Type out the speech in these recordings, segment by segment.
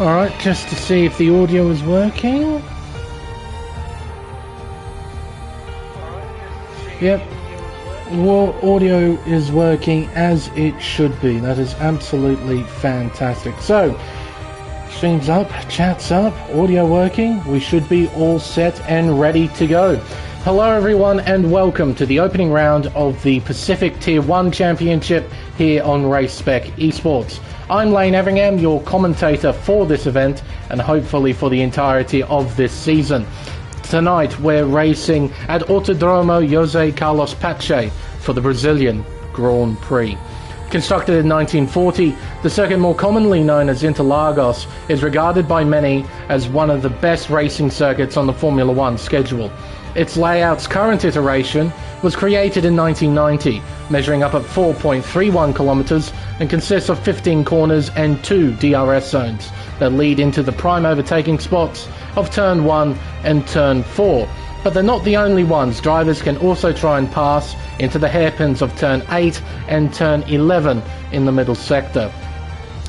Alright, just to see if the audio is working. Yep. Well, audio is working as it should be. That is absolutely fantastic. So, streams up, chats up, audio working. We should be all set and ready to go. Hello everyone and welcome to the opening round of the Pacific Tier 1 Championship here on Race Spec Esports. I'm Lane Everingham, your commentator for this event and hopefully for the entirety of this season. Tonight we're racing at Autodromo José Carlos Pache for the Brazilian Grand Prix. Constructed in 1940, the circuit more commonly known as Interlagos is regarded by many as one of the best racing circuits on the Formula One schedule. Its layout's current iteration was created in 1990, measuring up at 4.31 kilometers and consists of 15 corners and 2 DRS zones that lead into the prime overtaking spots of Turn 1 and Turn 4. But they're not the only ones. Drivers can also try and pass into the hairpins of Turn 8 and Turn 11 in the middle sector.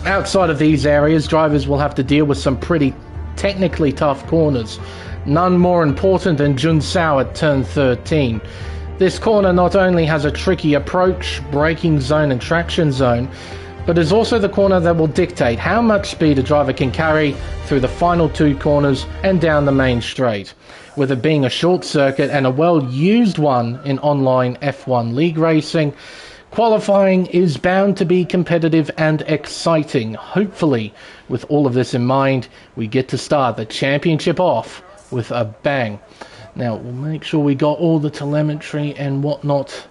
Outside of these areas, drivers will have to deal with some pretty technically tough corners. None more important than Junsao at Turn 13. This corner not only has a tricky approach, braking zone and traction zone, but is also the corner that will dictate how much speed a driver can carry through the final 2 corners and down the main straight. With it being a short circuit and a well-used one in online F1 league racing, qualifying is bound to be competitive and exciting. Hopefully, with all of this in mind, we get to start the championship off with a bang. Now, we'll make sure we got all the telemetry and whatnot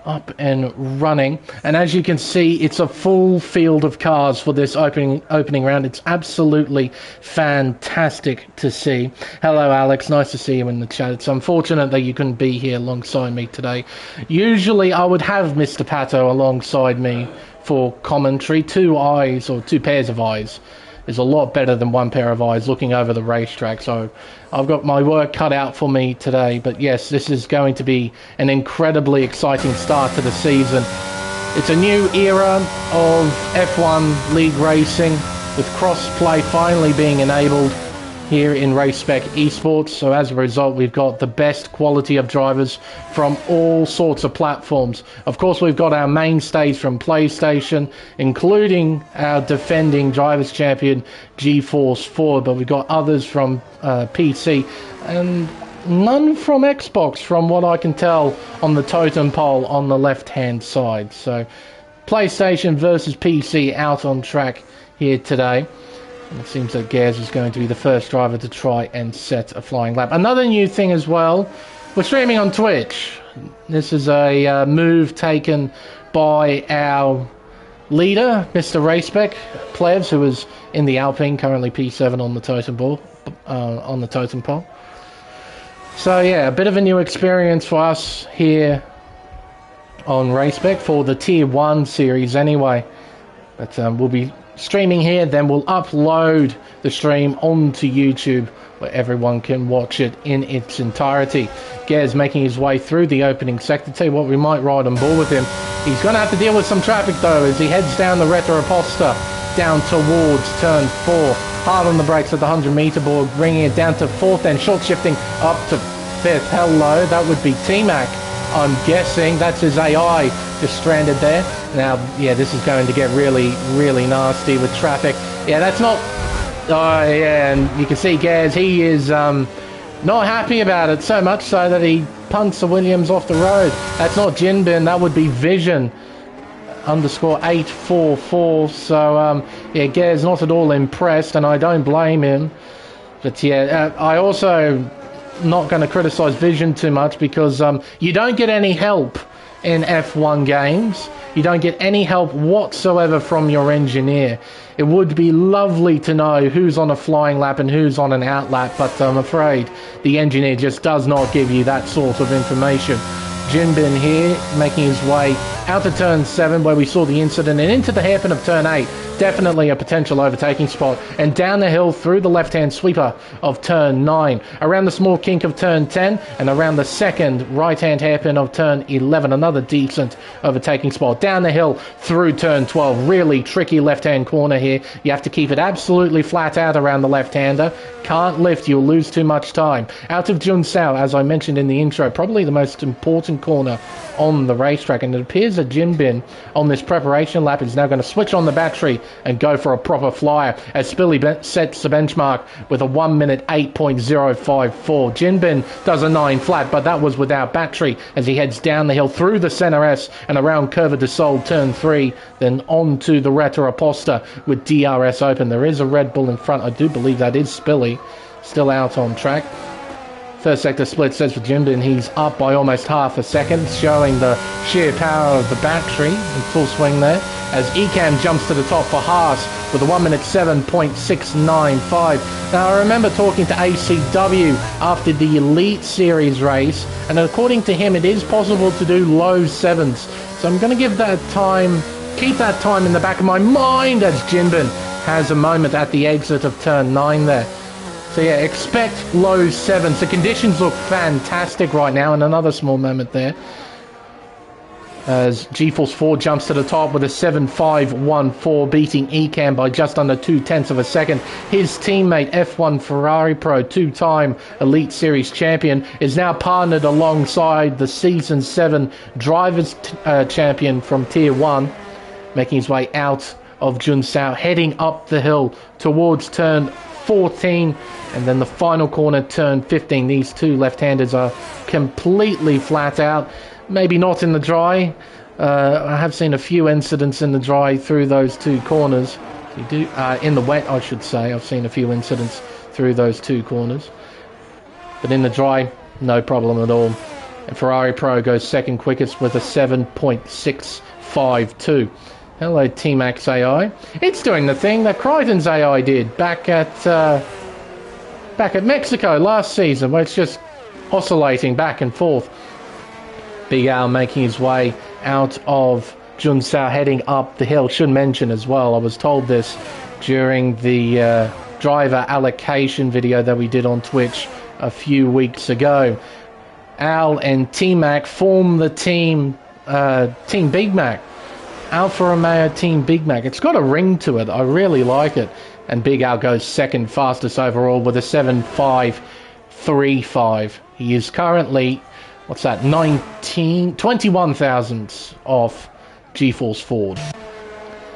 up and running. And as you can see, it's a full field of cars for this opening round. It's absolutely fantastic to see. Hello, Alex. Nice to see you in the chat. It's unfortunate that you couldn't be here alongside me today. Usually, I would have Mr. Pato alongside me for commentary. 2 eyes, or 2 pairs of eyes, is a lot better than 1 pair of eyes looking over the racetrack. So I've got my work cut out for me today. But yes, this is going to be an incredibly exciting start to the season. It's a new era of F1 league racing with crossplay finally being enabled here in Race Spec Esports. So as a result, we've got the best quality of drivers from all sorts of platforms. Of course, we've got our mainstays from PlayStation, including our defending drivers champion GeForce 4, but we've got others from PC and none from Xbox from what I can tell on the totem pole on the left hand side. So PlayStation versus PC out on track here today. It seems that Gers is going to be the first driver to try and set a flying lap. Another new thing as well, we're streaming on Twitch. This is a move taken by our leader, Mr. Racespec Plebs, who is in the Alpine, currently P7 on the totem pole. So yeah, a bit of a new experience for us here on Racespec for the Tier 1 series anyway. But we'll be streaming here, then we'll upload the stream onto YouTube where everyone can watch it in its entirety. Gers making his way through the opening sector. Tell you what, we might ride on board with him. He's going to have to deal with some traffic though as he heads down the Retroposta down towards turn 4. Hard on the brakes at the 100-meter board, bringing it down to 4th and short shifting up to 5th. Hello, that would be T-Mac. I'm guessing that's his AI just stranded there. Now, yeah, this is going to get really, really nasty with traffic. Yeah, that's not... Oh, yeah, and you can see Gers, he is not happy about it, so much so that he punts the Williams off the road. That's not Jinbin, that would be Vision _844. So, yeah, Gers not at all impressed, and I don't blame him. But, yeah, I also... not going to criticize Vision too much because you don't get any help in F1 games. You don't get any help whatsoever from your engineer. It would be lovely to know who's on a flying lap and who's on an out lap, but I'm afraid the engineer just does not give you that sort of information. Jinbin here making his way out to turn 7 where we saw the incident and into the hairpin of turn 8 definitely a potential overtaking spot. And down the hill through the left-hand sweeper of turn 9, around the small kink of turn 10, and around the second right-hand hairpin of turn 11. Another decent overtaking spot. Down the hill through turn 12. Really tricky left-hand corner here. You have to keep it absolutely flat out around the left-hander. Can't lift, you'll lose too much time. Out of Junsao, as I mentioned in the intro, probably the most important corner on the racetrack, and it appears that Jinbin on this preparation lap is now going to switch on the battery and go for a proper flyer as Spilly sets the benchmark with a 1 minute 8.054. Jinbin does a 9 flat, but that was without battery as he heads down the hill through the Center S and around Curva de Sol turn 3, then on to the Reta Aposta with DRS open. There is a Red Bull in front. I do believe that is Spilly, still out on track. First sector split says for Jinbin he's up by almost half a second, showing the sheer power of the battery in full swing there, as Ecam jumps to the top for Haas with a 1 minute 7.695. Now I remember talking to ACW after the Elite Series race, and according to him it is possible to do low 7s. So I'm going to give that time, keep that time in the back of my mind as Jinbin has a moment at the exit of turn 9 there. So yeah, expect low 7s. The conditions look fantastic right now, and another small moment there as GeForce 4 jumps to the top with a 7.514, beating Ecam by just under 0.2 of a second. His teammate F1 Ferrari Pro, two-time Elite Series champion, is now partnered alongside the Season 7 Drivers champion from Tier 1, making his way out of Junsao, heading up the hill towards turn 14, and then the final corner, turn 15. These two left-handers are completely flat out. Maybe not in the dry. I have seen a few incidents in the dry through those two corners. You do in the wet, I should say. I've seen a few incidents through those two corners, but in the dry, no problem at all. And Ferrari Pro goes second quickest with a 7.652. Hello, Team X AI. It's doing the thing that Crichton's AI did back at Mexico last season, where it's just oscillating back and forth. Big Al making his way out of Junsao, heading up the hill. Should mention as well, I was told this during the driver allocation video that we did on Twitch a few weeks ago. Al and T-Mac form the team Big Mac. Alfa Romeo Team Big Mac. It's got a ring to it. I really like it. And Big Al goes second fastest overall with a 7.535. He is currently, 21 thousandths off GeForce Ford.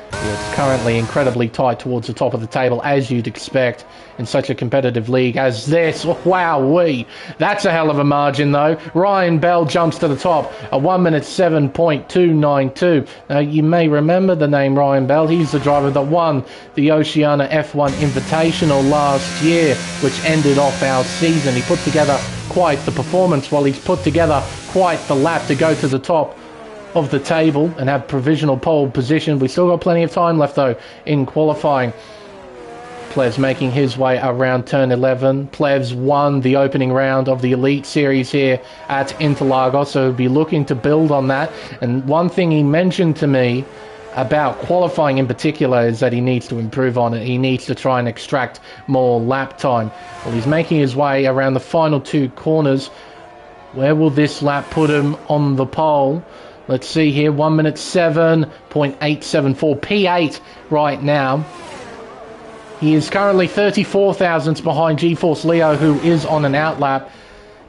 It's currently incredibly tight towards the top of the table, as you'd expect in such a competitive league as this. Wowee! That's a hell of a margin, though. Ryan Bell jumps to the top, a 1 minute 7.292. Now, you may remember the name Ryan Bell. He's the driver that won the Oceania F1 Invitational last year, which ended off our season. He put together quite the performance, while he's put together quite the lap to go to the top of the table and have provisional pole position. We still got plenty of time left though in qualifying. Plevs making his way around turn 11. Plevs won the opening round of the Elite Series here at Interlagos, so he'll be looking to build on that. And one thing he mentioned to me about qualifying in particular is that he needs to improve on it. He needs to try and extract more lap time. Well, he's making his way around the final two corners. Where will this lap put him on the pole? Let's see here, 1 minute 7.874, P8 right now. He is currently 34 thousandths behind GeForce Leo, who is on an outlap.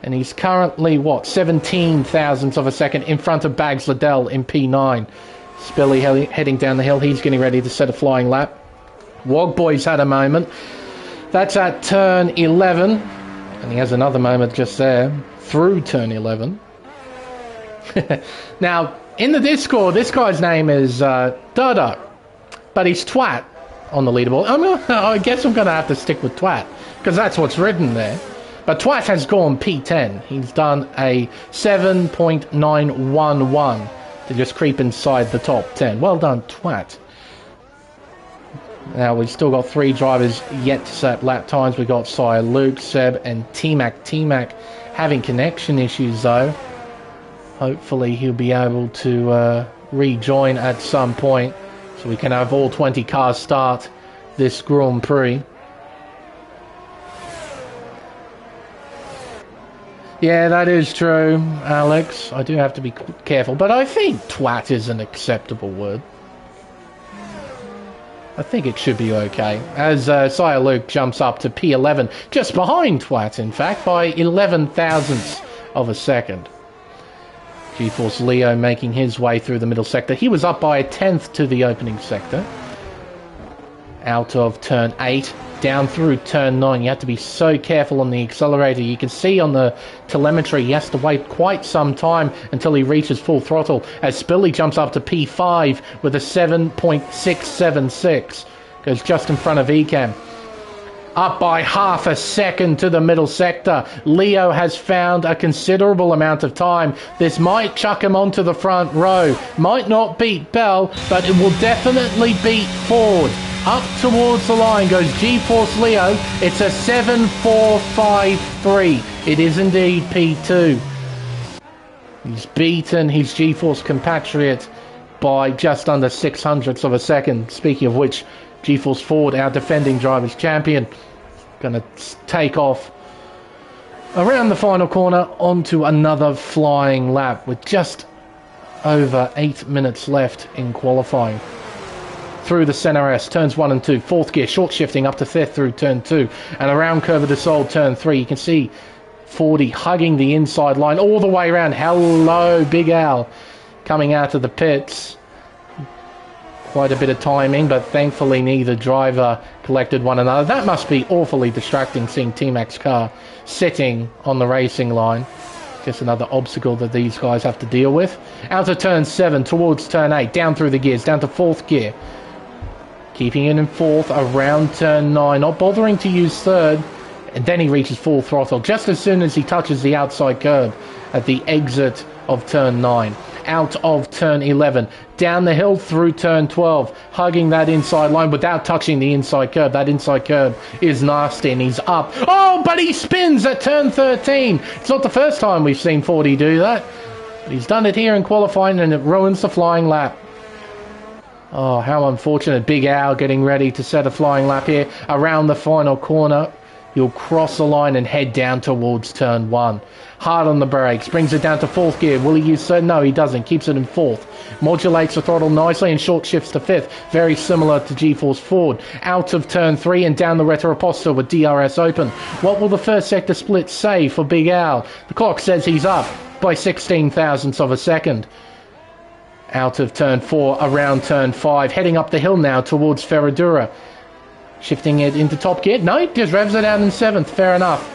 And he's currently, 17 thousandths of a second in front of Bags Liddell in P9. Spilly heading down the hill. He's getting ready to set a flying lap. Wogboy's had a moment. That's at turn 11. And he has another moment just there through turn 11. Now, in the Discord, this guy's name is Dodo, but he's Twat on the leaderboard. I guess I'm going to have to stick with Twat, because that's what's written there. But Twat has gone P10. He's done a 7.911 to just creep inside the top 10. Well done, Twat. Now, we've still got three drivers yet to set lap times. We've got Sire Luke, Seb, and T-Mac. T-Mac having connection issues, though. Hopefully he'll be able to rejoin at some point. So So we can have all 20 cars start this Grand Prix. Yeah, that is true, Alex. I do have to be careful, but I think twat is an acceptable word. I think it should be okay. As Sire Luke jumps up to P11, just behind twat, in fact, by 11 thousandths of a second. GeForce Leo making his way through the middle sector. He was up by a tenth to the opening sector. Out of turn 8, down through turn 9. You have to be so careful on the accelerator. You can see on the telemetry he has to wait quite some time until he reaches full throttle, as Spilly jumps up to P5 with a 7.676. Goes just in front of Everingham. Up by half a second to the middle sector. Leo has found a considerable amount of time. This might chuck him onto the front row. Might not beat Bell, but it will definitely beat Ford. Up towards the line goes GeForce Leo. It's a 7.453. It is indeed P2. He's beaten his GeForce compatriot by just under 600ths of a second. Speaking of which, GeForce Ford, our defending drivers' champion, going to take off around the final corner onto another flying lap with just over 8 minutes left in qualifying. Through the center S, turns 1 and 2, fourth gear, short shifting up to fifth through turn 2, and around Curve of the Soul, turn 3. You can see 40 hugging the inside line all the way around. Hello, Big Al, coming out of the pits. Quite a bit of timing, but thankfully neither driver collected one another. That must be awfully distracting, seeing T-Mac's car sitting on the racing line. Just another obstacle that these guys have to deal with. Out of turn 7 towards turn 8, down through the gears, down to fourth gear. Keeping it in fourth around turn 9, not bothering to use third. And then he reaches full throttle just as soon as he touches the outside curb at the exit of turn 9. Out of turn 11, down the hill through turn 12, hugging that inside line without touching the inside curb. That inside curb is nasty and he's up. Oh, but he spins at turn 13. It's not the first time we've seen 40 do that. But he's done it here in qualifying and it ruins the flying lap. Oh, how unfortunate. Big Al getting ready to set a flying lap here around the final corner. He'll cross the line and head down towards turn 1. Hard on the brakes, brings it down to fourth gear. Will he use third? No, he doesn't. Keeps it in fourth. Modulates the throttle nicely and short shifts to fifth. Very similar to GeForce Ford. Out of turn 3 and down the Retro-Apostle with DRS open. What will the first sector split say for Big Al? The clock says he's up by 16 thousandths of a second. Out of turn 4, around turn 5. Heading up the hill now towards Ferradura. Shifting it into top gear. No, just revs it out in 7th. Fair enough.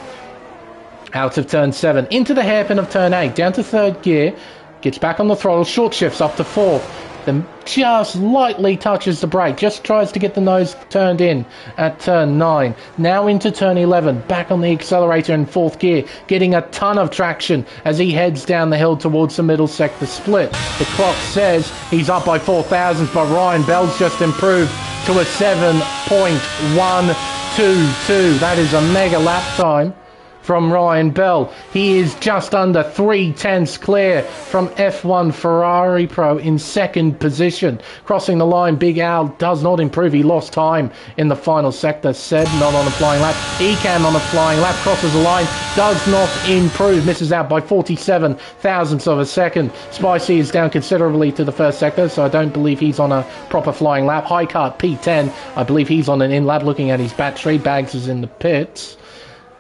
Out of turn 7. Into the hairpin of turn 8. Down to 3rd gear. Gets back on the throttle. Short shifts up to 4th. Then just lightly touches the brake. Just tries to get the nose turned in at turn 9. Now into turn 11. Back on the accelerator in 4th gear. Getting a ton of traction as he heads down the hill towards the middle sector split. The clock says he's up by 4 thousandths, but Ryan Bell's just improved to a 7.122. That is a mega lap time from Ryan Bell. He is just under 3/10 clear from F1 Ferrari Pro in 2nd position. Crossing the line, Big Al does not improve. He lost time in the final sector. Seb not on a flying lap. Everingham on a flying lap. Crosses the line. Does not improve. Misses out by 47 thousandths of a second. Spicy is down considerably to the first sector, so I don't believe he's on a proper flying lap. Highcart P10. I believe he's on an in lap looking at his battery. Bags is in the pits.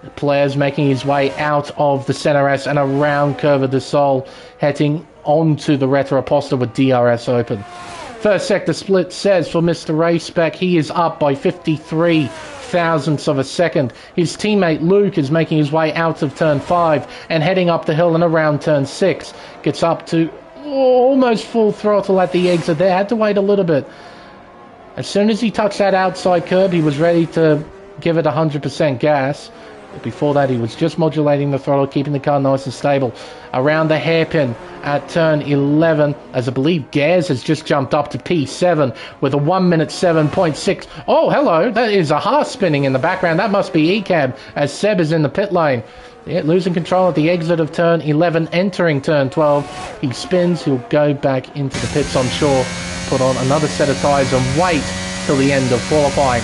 The player's making his way out of the center S and around Curve de Sol, heading onto the Retro-Apostle with DRS open. First sector split says for Mr. Race Spec, he is up by 53 thousandths of a second. His teammate Luke is making his way out of turn 5 and heading up the hill and around turn 6. Gets up to almost full throttle at the exit there. Had to wait a little bit. As soon as he touched that outside curb, he was ready to give it 100% gas. Before that, he was just modulating the throttle, keeping the car nice and stable. Around the hairpin at turn 11, as I believe Gaz has just jumped up to P7 with a 1 minute 7.6. Oh, hello, that is a Haas spinning in the background. That must be ECAB, as Seb is in the pit lane. Yeah, losing control at the exit of turn 11, entering turn 12. He spins, he'll go back into the pits, I'm sure, put on another set of tyres and wait till the end of qualifying.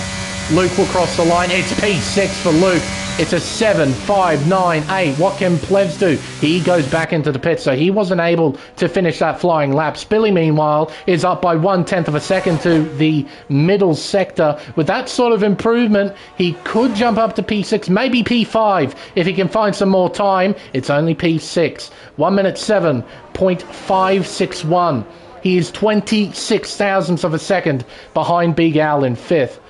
Luke will cross the line. It's P6 for Luke. It's a 7.598. What can Plevs do? He goes back into the pit, so he wasn't able to finish that flying lap. Spilly, meanwhile, is up by 1/10 of a second to the middle sector. With that sort of improvement, he could jump up to P6, maybe P5, if he can find some more time. It's only P6. 1 minute 7.561. He is 26 thousandths of a second behind Big Al in 5th.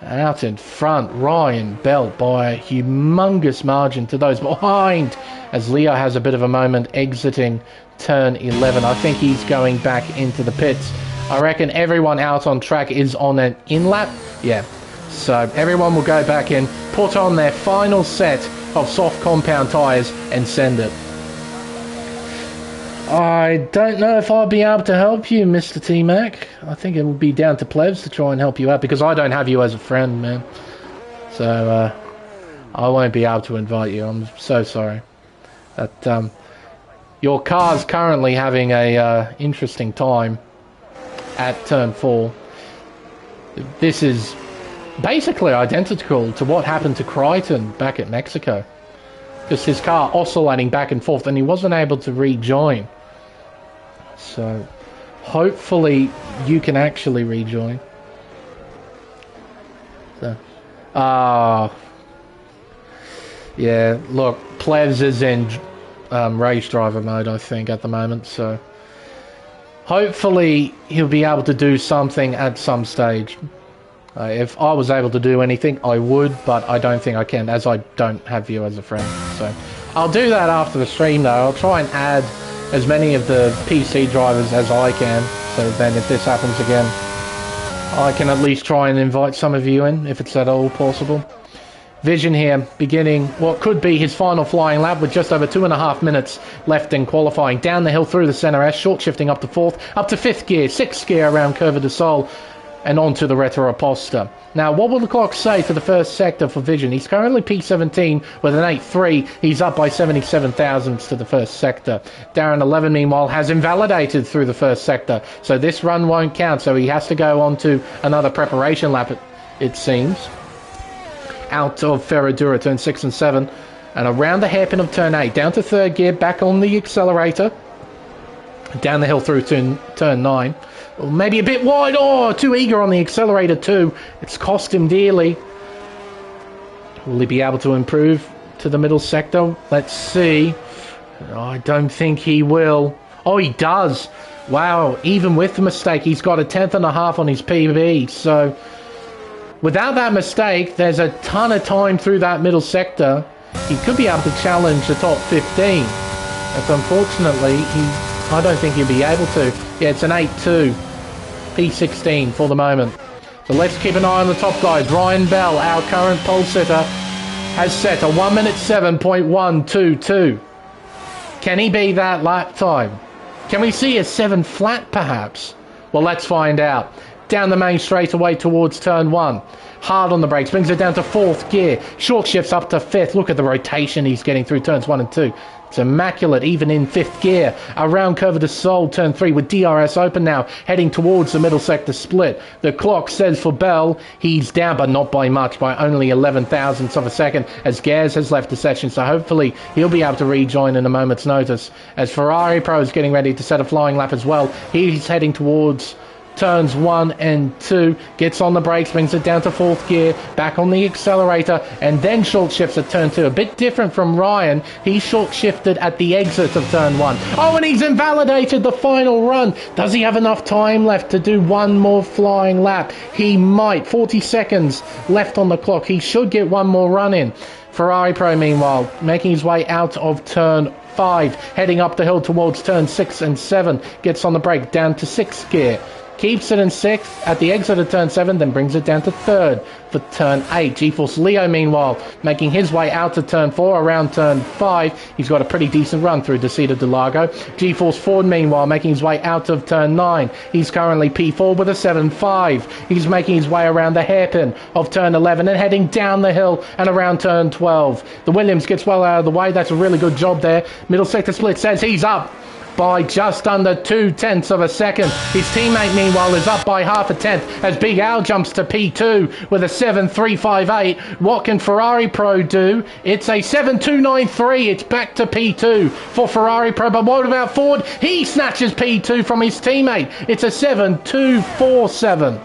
Out in front, Ryan Bell by a humongous margin to those behind, as Leo has a bit of a moment exiting turn 11. I think he's going back into the pits. I reckon everyone out on track is on an in-lap. Yeah, so everyone will go back in, put on their final set of soft compound tyres and send it. I don't know if I'll be able to help you, Mr. T-Mac. I think it will be down to Plebs to try and help you out, because I don't have you as a friend, man. So, I won't be able to invite you. I'm so sorry. But, your car's currently having a interesting time at turn 4. This is basically identical to what happened to Crichton back at Mexico. Just his car oscillating back and forth, and he wasn't able to rejoin. So, hopefully you can actually rejoin. So, yeah, look, Plevs is in race driver mode, I think, at the moment, so hopefully he'll be able to do something at some stage. If I was able to do anything, I would, but I don't think I can, as I don't have you as a friend. So I'll do that after the stream, though. I'll try and add as many of the PC drivers as I can, so then if this happens again, I can at least try and invite some of you in, if it's at all possible. Vision here, beginning what could be his final flying lap with just over 2.5 minutes left in qualifying. Down the hill through the centre S, short shifting up to 4th, up to 5th gear, 6th gear around Curva de Sol, and onto the Retro-Aposta. Now, what will the clock say for the first sector for Vision? He's currently P17 with an 8.3. He's up by 77 thousandths to the first sector. Darren 11, meanwhile, has invalidated through the first sector, so this run won't count, so he has to go on to another preparation lap, it seems. Out of Ferradura, turn 6 and 7, and around the hairpin of turn 8, down to 3rd gear, back on the accelerator, down the hill through turn 9. Maybe a bit wide. Oh, too eager on the accelerator too. It's cost him dearly. Will he be able to improve to the middle sector? Let's see. I don't think he will. Oh, he does. Wow, even with the mistake, he's got a 10.5 on his PB. So, without that mistake, there's a ton of time through that middle sector. He could be able to challenge the top 15. But unfortunately, I don't think he'll be able to. Yeah, it's an 8.2. P16 for the moment. So let's keep an eye on the top guys. Ryan Bell, our current pole sitter, has set a 1 minute 7.122. Can he beat that lap time? Can we see a 7 flat perhaps? Well, let's find out. Down the main straightaway towards turn 1. Hard on the brakes, brings it down to 4th gear. Short shifts up to 5th. Look at the rotation he's getting through turns 1 and 2. It's immaculate, even in 5th gear. Around Curva de Sol, turn 3, with DRS open now, heading towards the middle sector split. The clock says for Bell, he's down, but not by much, by only 11 thousandths of a second, as Gaz has left the session, so hopefully he'll be able to rejoin in a moment's notice. As Ferrari Pro is getting ready to set a flying lap as well, he's heading towards turns 1 and 2, gets on the brakes, brings it down to 4th gear, back on the accelerator, and then short shifts at turn 2. A bit different from Ryan. He short shifted at the exit of turn 1. Oh, and he's invalidated the final run. Does he have enough time left to do one more flying lap? He might. 40 seconds left on the clock. He should get one more run in. Ferrari Pro, meanwhile, making his way out of turn 5, heading up the hill towards turn 6 and 7, gets on the brake, down to 6th gear. Keeps it in 6th at the exit of turn 7, then brings it down to 3rd. for turn 8. GeForce Leo, meanwhile, making his way out to turn 4, around turn 5. He's got a pretty decent run through Interlagos. GeForce Ford, meanwhile, making his way out of turn 9. He's currently P4 with a 7.5. He's making his way around the hairpin of turn 11 and heading down the hill and around turn 12. The Williams gets well out of the way. That's a really good job there. Middle sector split says he's up by just under 0.2 of a second. His teammate, meanwhile, is up by half a tenth as Big Al jumps to P2 with a 7.358. What can Ferrari Pro do? It's a 7.293. It's back to P2 for Ferrari Pro. But what about Ford? He snatches P2 from his teammate. It's a 7.247.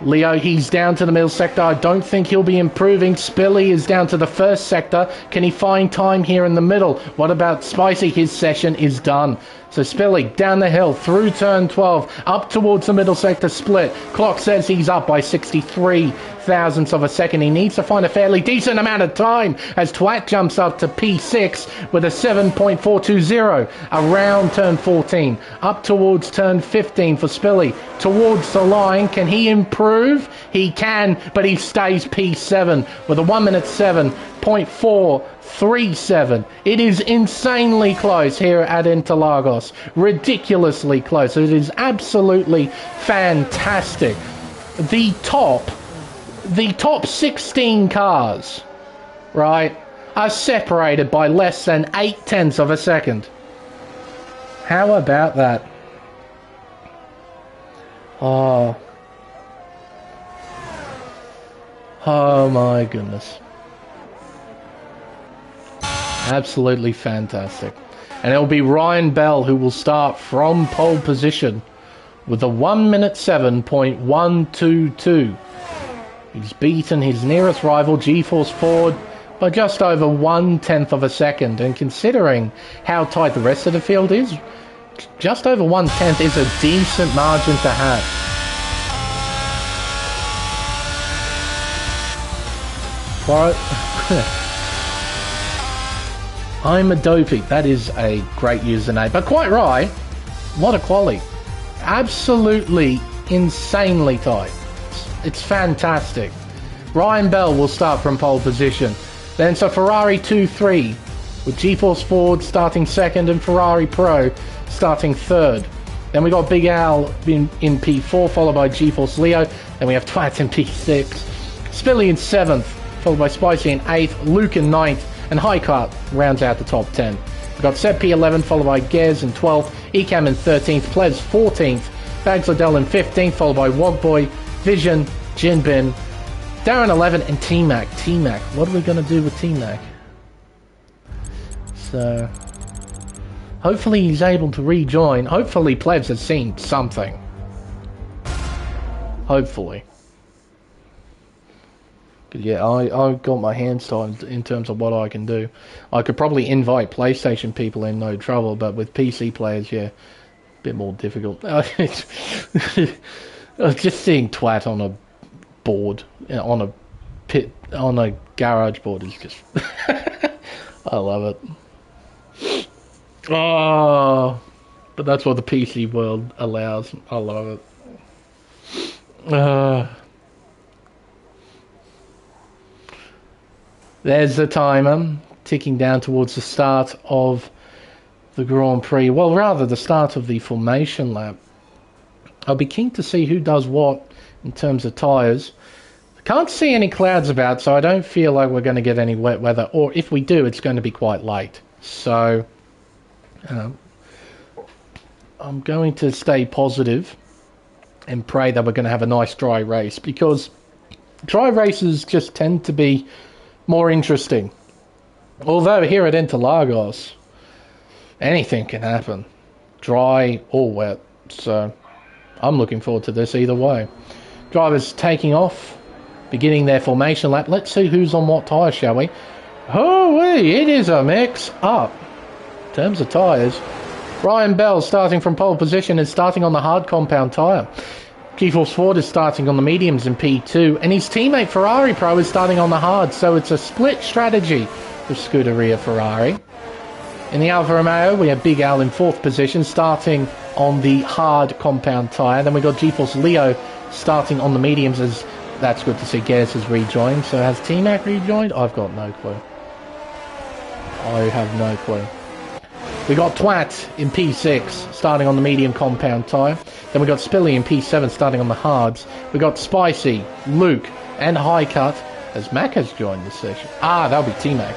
Leo, he's down to the middle sector. I don't think he'll be improving. Spilly is down to the first sector. Can he find time here in the middle? What about Spicy? His session is done. So Spilly down the hill through turn 12 up towards the middle sector split. Clock says he's up by 63 thousandths of a second. He needs to find a fairly decent amount of time as Twat jumps up to P6 with a 7.420 around turn 14 up towards turn 15 for Spilly towards the line. Can he improve? He can, but he stays P7 with a 1 minute 7.437. It is insanely close here at Interlagos. Ridiculously close. It is absolutely fantastic. The top 16 cars, right, are separated by less than 0.8 of a second. How about that? Oh my goodness. Absolutely fantastic. And it'll be Ryan Bell who will start from pole position with a 1 minute 7.122. He's beaten his nearest rival, GeForce Ford, by just over 1/10 of a second. And considering how tight the rest of the field is, just over 1/10 is a decent margin to have. What? I'm a dopey. That is a great username. But quite right. What a quality. Absolutely insanely tight. It's fantastic. Ryan Bell will start from pole position. Then so Ferrari 2-3 with GeForce Ford starting second and Ferrari Pro starting third. Then we got Big Al in P4 followed by GeForce Leo. Then we have Twat in P6. Spilly in 7th followed by Spicy in 8th. Luke in 9th. And Highcut rounds out the top 10. We've got Seb P11 followed by Gez in 12th. Ecam in 13th. Plez 14th. Bags Liddell in 15th followed by Wogboy, Vision, Jinbin, Darren 11 and T-Mac. T-Mac. What are we going to do with T-Mac? So hopefully he's able to rejoin. Hopefully Plebs has seen something. Hopefully. Yeah, I got my hands tied in terms of what I can do. I could probably invite PlayStation people in, no trouble, but with PC players, yeah, a bit more difficult. Just seeing Twat on a board, on a garage board is just... I love it. Oh, but that's what the PC world allows. I love it. There's the timer ticking down towards the start of the Grand Prix. Well, rather the start of the formation lap. I'll be keen to see who does what in terms of tyres. I can't see any clouds about, so I don't feel like we're going to get any wet weather. Or if we do, it's going to be quite late. So I'm going to stay positive and pray that we're going to have a nice dry race, because dry races just tend to be more interesting. Although here at Interlagos, anything can happen, dry or wet. So I'm looking forward to this either way. Drivers taking off, beginning their formation lap. Let's see who's on what tyre, shall we? Oh, it is a mix up. In terms of tyres, Ryan Bell starting from pole position is starting on the hard compound tyre. GeForce Ford is starting on the mediums in P2, and his teammate Ferrari Pro is starting on the hard, so it's a split strategy with Scuderia Ferrari. In the Alfa Romeo, we have Big Al in 4th position, starting on the hard compound tyre. Then we got GeForce Leo starting on the mediums as That's good to see. Gers has rejoined. So has T-Mac rejoined? I've got no clue. I have no clue. We got Twat in P6 starting on the medium compound tyre. Then we got Spilly in P7 starting on the hards. We got Spicy, Luke and High Cut as Mac has joined this session. Ah, that'll be T-Mac.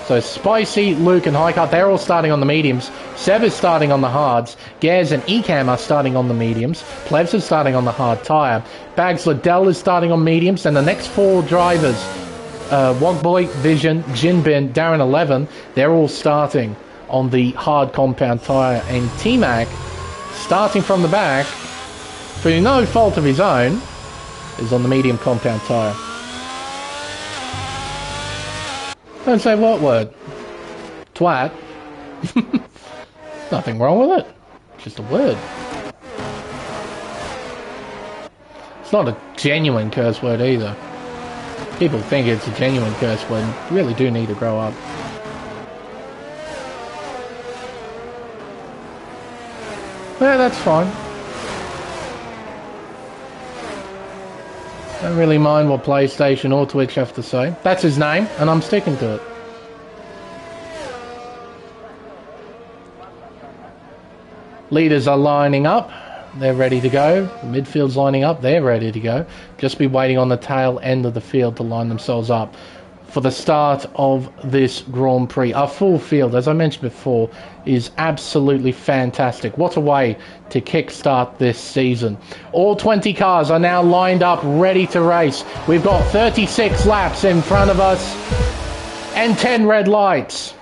So Spicy, Luke and High Cut, they're all starting on the mediums. Seb is starting on the hards. Gers and Ecam are starting on the mediums. Plebs is starting on the hard tyre. Bags Liddell is starting on mediums. And the next 4 drivers, Wogboy, Vision, Jinbin, Darren 11, they're all starting on the hard compound tyre. And T-Mac, starting from the back, through no fault of his own, is on the medium compound tyre. Don't say what word? Twat. Nothing wrong with it. Just a word. It's not a genuine curse word either. People think it's a genuine curse word. You really do need to grow up. Yeah, that's fine. Don't really mind what PlayStation or Twitch have to say. That's his name, and I'm sticking to it. Leaders are lining up. They're ready to go. The midfield's lining up. They're ready to go. Just be waiting on the tail end of the field to line themselves up for the start of this Grand Prix. Our full field, as I mentioned before, is absolutely fantastic. What a way to kickstart this season. All 20 cars are now lined up, ready to race. We've got 36 laps in front of us and 10 red lights.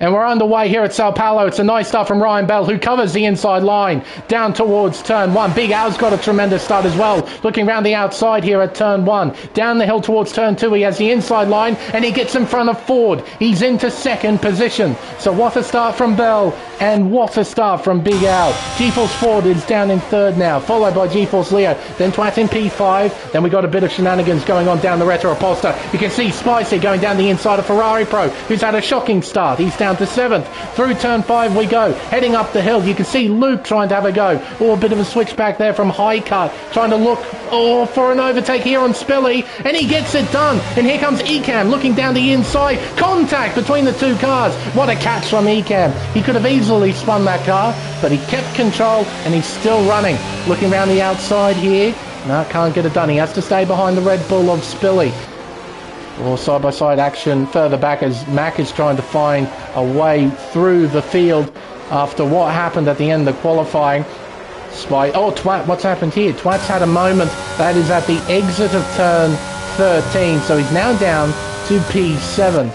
And we're underway here at Sao Paulo. It's a nice start from Ryan Bell, who covers the inside line down towards turn 1. Big Al's got a tremendous start as well. Looking round the outside here at turn 1. Down the hill towards turn 2. He has the inside line and he gets in front of Ford. He's into second position. So what a start from Bell and what a start from Big Al. GeForce Ford is down in third now, followed by GeForce Leo. Then Twat in P5. Then we got a bit of shenanigans going on down the Retro Aposta. You can see Spicy going down the inside of Ferrari Pro, who's had a shocking start. He's down to 7th. Through turn 5 we go, heading up the hill. You can see Luke trying to have a go. Oh, a bit of a switch back there from High Cut, trying to look for an overtake here on Spilly, and he gets it done. And here comes Ecam looking down the inside. Contact between the 2 cars. What a catch from Ecam. He could have easily spun that car, but he kept control and he's still running. Looking around the outside here. No, can't get it done. He has to stay behind the Red Bull of Spilly. Or side-by-side action further back as Mac is trying to find a way through the field after what happened at the end of qualifying. Oh, Twat, what's happened here? Twat's had a moment. That is at the exit of turn 13, so he's now down to P7.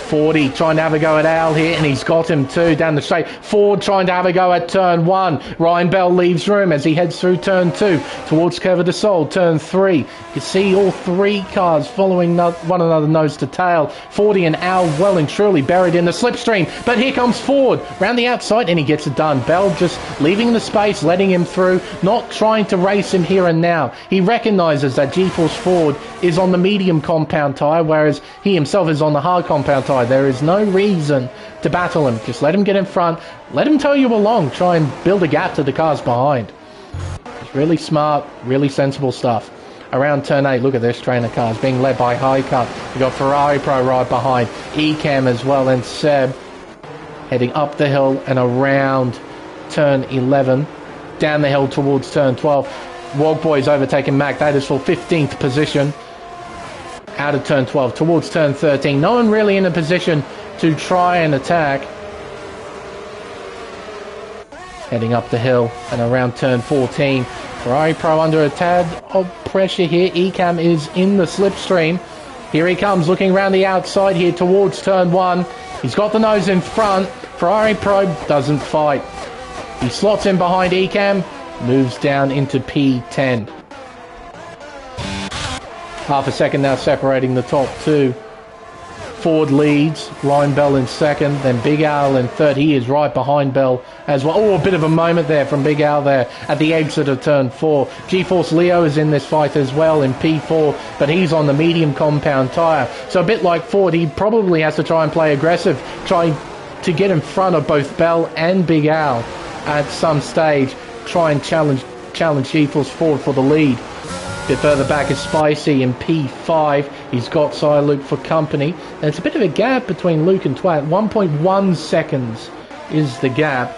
40 trying to have a go at Al here, and he's got him too down the straight. Ford trying to have a go at turn 1. Ryan Bell leaves room as he heads through turn 2 towards Curva de Sol. Turn 3. You can see all 3 cars following one another nose to tail. 40 and Al well and truly buried in the slipstream. But here comes Ford round the outside and he gets it done. Bell just leaving the space, letting him through, not trying to race him here and now. He recognises that GeForce Ford is on the medium compound tyre, whereas he himself is on the hard compound tyre. There is no reason to battle him. Just let him get in front. Let him tow you along. Try and build a gap to the cars behind. It's really smart, really sensible stuff. Around turn 8, look at this train of cars being led by High Cut. We've got Ferrari Pro right behind. Ecam as well, and Seb heading up the hill and around turn 11. Down the hill towards turn 12. Wogboy's overtaking Mac. That is for 15th position. Out of turn 12 towards turn 13. No one really in a position to try and attack. Heading up the hill and around turn 14. Ferrari Pro under a tad of pressure here. Ecam is in the slipstream. Here he comes looking around the outside here towards turn 1. He's got the nose in front. Ferrari Pro doesn't fight. He slots in behind Ecam. Moves down into P10. Half a second now separating the top 2. Ford leads, Ryan Bell in second, then Big Al in third. He is right behind Bell as well. Oh, a bit of a moment there from Big Al there at the exit of turn 4. GeForce Leo is in this fight as well in P4, but he's on the medium compound tyre. So a bit like Ford, he probably has to try and play aggressive, trying to get in front of both Bell and Big Al. at some stage try and challenge GeForce forward for the lead. A bit further back is Spicy in P5. He's got Sire Luke for company. And it's a bit of a gap between Luke and Twat. 1.1 seconds is the gap.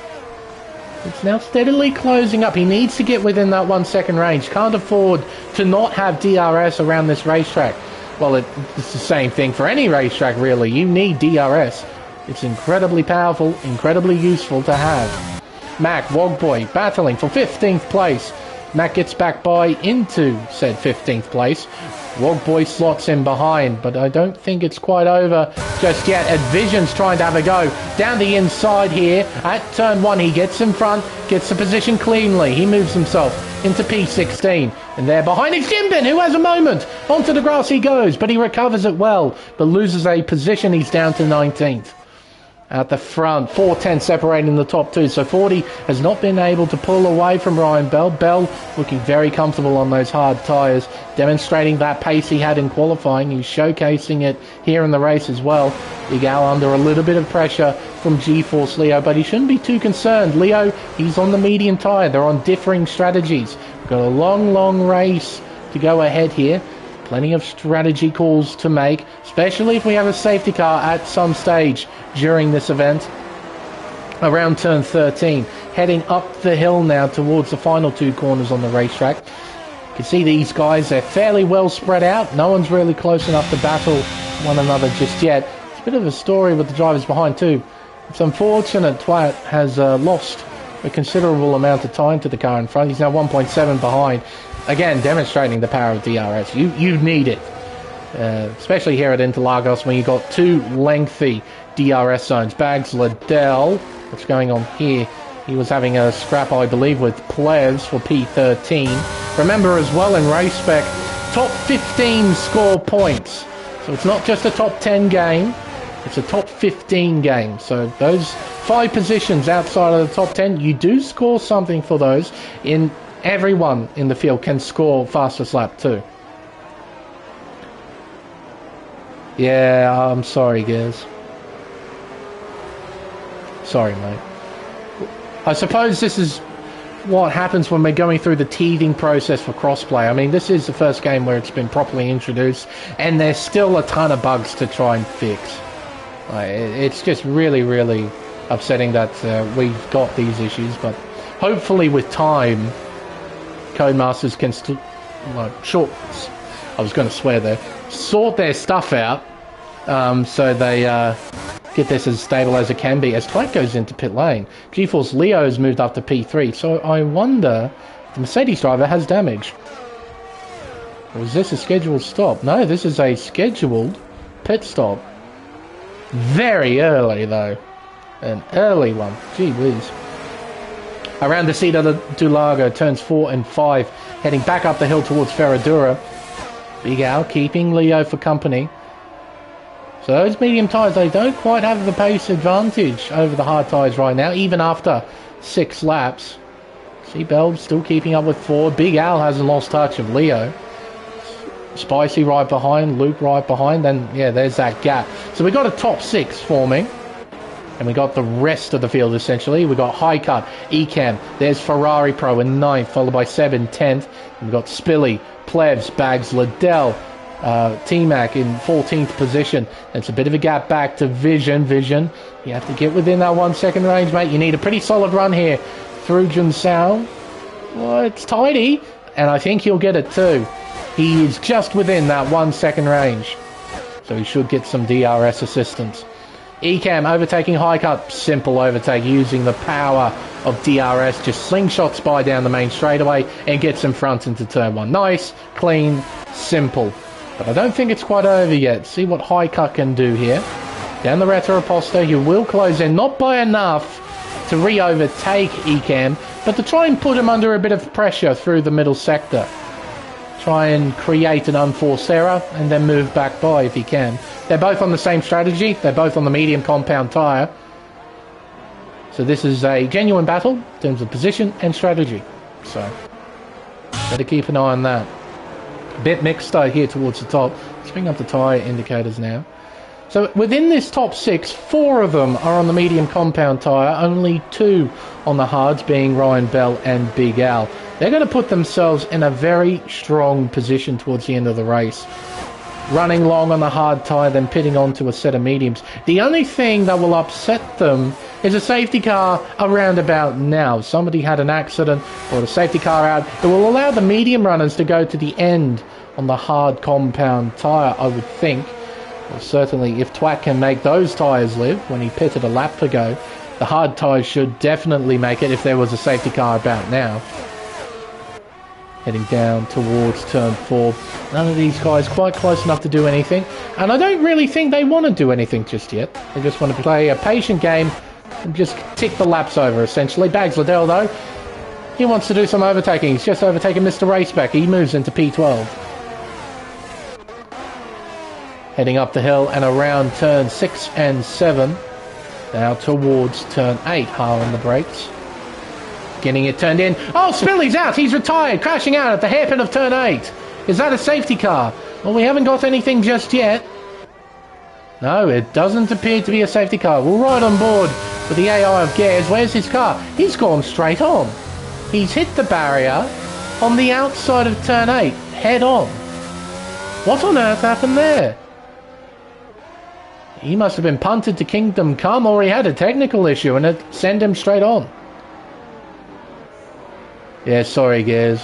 It's now steadily closing up. He needs to get within that 1 second range. Can't afford to not have DRS around this racetrack. Well, it's the same thing for any racetrack, really. You need DRS. It's incredibly powerful, incredibly useful to have. Mac, Wogboy, battling for 15th place. Mac gets back by into said 15th place. Wogboy slots in behind, but I don't think it's quite over just yet. Advision's trying to have a go down the inside here. At turn 1, he gets in front, gets the position cleanly. He moves himself into P16. And there behind is Jimbin, who has a moment. Onto the grass he goes, but he recovers it well, but loses a position. He's down to 19th. At the front, 4:10 separating the top two. So 40 has not been able to pull away from Ryan Bell. Bell looking very comfortable on those hard tyres, demonstrating that pace he had in qualifying. He's showcasing it here in the race as well. Big Al under a little bit of pressure from GeForce Leo, but he shouldn't be too concerned. Leo, he's on the medium tyre. They're on differing strategies. We've got a long race to go ahead here. Plenty of strategy calls to make, especially if we have a safety car at some stage during this event. Around turn 13, heading up the hill now towards the final two corners on the racetrack. You can see these guys, they're fairly well spread out. No one's really close enough to battle one another just yet. It's a bit of a story with the drivers behind too. It's unfortunate Twat has lost a considerable amount of time to the car in front. He's now 1.7 behind. Again, demonstrating the power of DRS. You need it. Especially here at Interlagos when you've got two lengthy DRS zones. Bags Liddell, what's going on here? He was having a scrap, I believe, with Plevs for P13. Remember as well in Race Spec, top 15 score points. So it's not just a top 10 game, it's a top 15 game. So those 5 positions outside of the top 10, you do score something for those. Everyone in the field can score fastest lap too. Yeah, I'm sorry, guys. Sorry, mate. I suppose this is what happens when we're going through the teething process for crossplay. I mean, this is the first game where it's been properly introduced, and there's still a ton of bugs to try and fix. It's just really upsetting that we've got these issues, but hopefully with time, Codemasters can sort their stuff out, so they get this as stable as it can be. As Twat goes into pit lane, GeForce Leo has moved up to P3, so I wonder if the Mercedes driver has damage. Or is this a scheduled stop? No, this is a scheduled pit stop. Very early though, an early one. Gee whiz. Around the Cida do Lago, turns 4 and 5, heading back up the hill towards Ferradura. Big Al keeping Leo for company. So those medium tyres, they don't quite have the pace advantage over the hard tyres right now, even after 6 laps. See Bell still keeping up with Ford. Big Al hasn't lost touch of Leo. Spicy right behind, Luke right behind, then yeah, there's that gap. So we got a top 6 forming. And we got the rest of the field, essentially. We got High Cut, Ecam. There's Ferrari Pro in 9th, followed by Seb in 10th. And we got Spilly, Plevs, Bags, Liddell, T-Mac in 14th position. It's a bit of a gap back to Vision. Vision, you have to get within that 1 second range, mate. You need a pretty solid run here through Junsao. Well, it's tidy, and I think he'll get it too. He is just within that 1 second range. So he should get some DRS assistance. Ecam overtaking High Cut, simple overtake using the power of DRS, just slingshots by down the main straightaway and gets in front into turn 1. Nice, clean, simple. But I don't think it's quite over yet. See what High Cut can do here. Down the Retro-Aposto, he will close in, not by enough to re-overtake Ecam, but to try and put him under a bit of pressure through the middle sector. Try and create an unforced error and then move back by if he can. They're both on the same strategy. They're both on the medium compound tyre. So this is a genuine battle in terms of position and strategy. So better keep an eye on that. A bit mixed though here towards the top. Let's bring up the tyre indicators now. So within this top 6, 4 of them are on the medium compound tyre, only 2 on the hards, being Ryan Bell and Big Al. They're going to put themselves in a very strong position towards the end of the race. Running long on the hard tyre, then pitting onto a set of mediums. The only thing that will upset them is a safety car around about now. Somebody had an accident, or a safety car out. It will allow the medium runners to go to the end on the hard compound tyre, I would think. Well, certainly if Twat can make those tyres live when he pitted a lap ago, the hard tyres should definitely make it if there was a safety car about now. Heading down towards turn 4. None of these guys quite close enough to do anything, and I don't really think they want to do anything just yet. They just want to play a patient game and just tick the laps over, essentially. Bags Liddell, though, he wants to do some overtaking. He's just overtaken Mr. Race Spec. He moves into P12. Heading up the hill and around turn 6 and 7. Now towards turn 8. Hard on the brakes. Getting it turned in. Oh, Spilly's out. He's retired. Crashing out at the hairpin of turn 8. Is that a safety car? Well, we haven't got anything just yet. No, it doesn't appear to be a safety car. We'll ride on board with the AI of Gares. Where's his car? He's gone straight on. He's hit the barrier on the outside of turn 8. Head on. What on earth happened there? He must have been punted to Kingdom Come, or he had a technical issue and it sent him straight on. Yeah, sorry, Gares.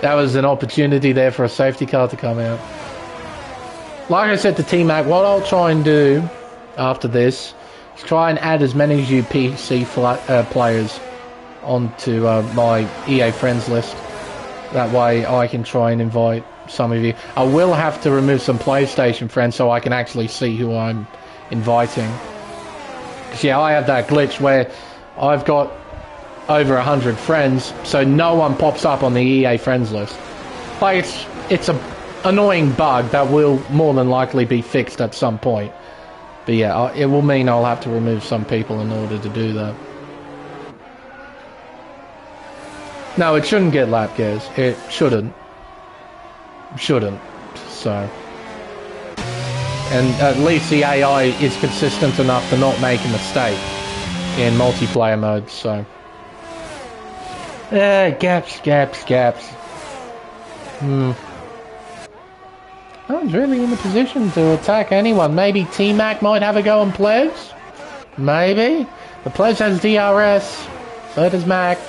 That was an opportunity there for a safety car to come out. Like I said to T-Mac, what I'll try and do after this is try and add as many UPC players onto my EA friends list. That way I can try and invite some of you. I will have to remove some PlayStation friends so I can actually see who I'm inviting. Because yeah, I have that glitch where I've got over 100 friends, so no one pops up on the EA friends list. Like, it's a annoying bug that will more than likely be fixed at some point. But yeah, it will mean I'll have to remove some people in order to do that. No, it shouldn't get lap gears. It shouldn't. Shouldn't. So. And at least the AI is consistent enough to not make a mistake in multiplayer mode, so. Gaps. No one's really in the position to attack anyone. Maybe T-Mac might have a go on Plebs? Maybe. The Plebs has DRS. So does Mac.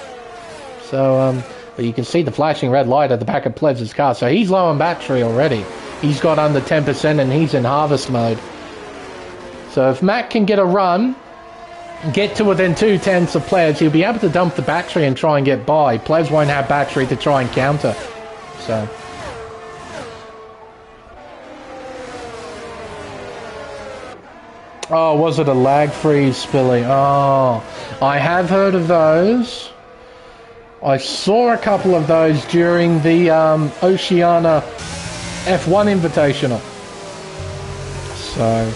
So, but you can see the flashing red light at the back of Plebs' car. So he's low on battery already. He's got under 10% and he's in harvest mode. So if Mac can get a run, get to within 2/10 of Plebs, he'll be able to dump the battery and try and get by. Plebs won't have battery to try and counter. So. Oh, was it a lag freeze, Spilly? Oh, I have heard of those. I saw a couple of those during the Oceania F1 Invitational. So,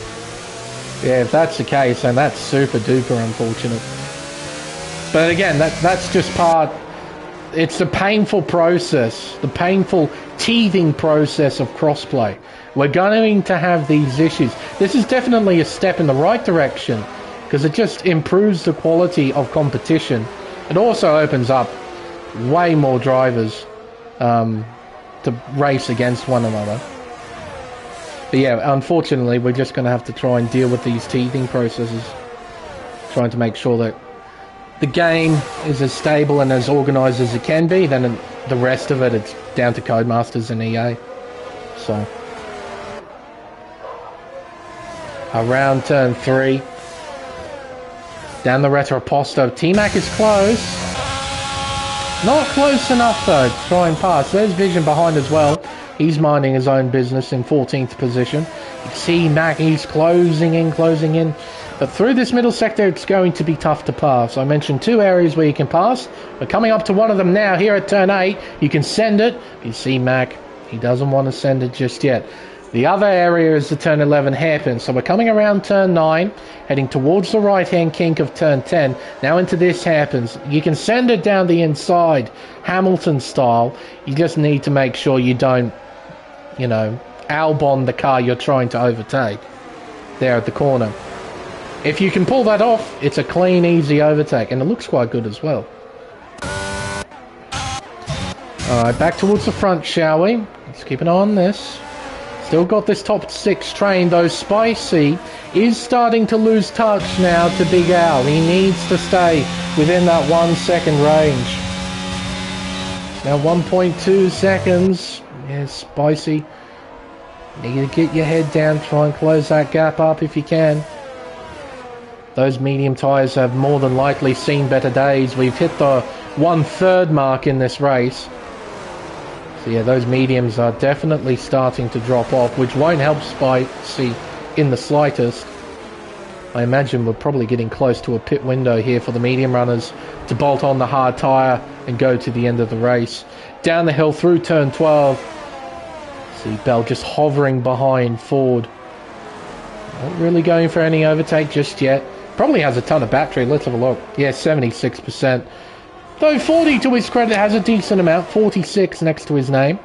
yeah, if that's the case, then that's super duper unfortunate. But again, that's just part... It's the painful process, the painful teething process of crossplay. We're going to have these issues. This is definitely a step in the right direction because it just improves the quality of competition. It also opens up way more drivers to race against one another. But yeah, unfortunately, we're just going to have to try and deal with these teething processes, trying to make sure that the game is as stable and as organised as it can be. Then the rest of it, it's down to Codemasters and EA. So, around turn 3, down the Retroposto. T-Mac is close. Not close enough though to try and pass. There's Vision behind as well. He's minding his own business in 14th position. You can see Mac, he's closing in. But through this middle sector, it's going to be tough to pass. I mentioned 2 areas where you can pass. We're coming up to one of them now here at turn 8. You can send it. You see Mac, he doesn't want to send it just yet. The other area is the turn 11 hairpin. So we're coming around turn 9, heading towards the right-hand kink of turn 10. Now into this hairpins. You can send it down the inside, Hamilton style. You just need to make sure you don't, Albon the car you're trying to overtake. there at the corner. If you can pull that off, it's a clean, easy overtake, and it looks quite good as well. Alright, back towards the front, shall we? Let's keep an eye on this. Still got this top 6 train, though Spicy is starting to lose touch now to Big Al. He needs to stay within that 1 second range. Now 1.2 seconds. Yes, Spicy. You need to get your head down, try and close that gap up if you can. Those medium tyres have more than likely seen better days. We've hit the 1/3 mark in this race. So yeah, those mediums are definitely starting to drop off, which won't help Spicy in the slightest. I imagine we're probably getting close to a pit window here for the medium runners to bolt on the hard tyre and go to the end of the race. Down the hill through turn 12. See Bell just hovering behind Ford. Not really going for any overtake just yet. Probably has a ton of battery. Let's have a look. Yeah, 76%. Though 40 to his credit has a decent amount. 46 next to his name.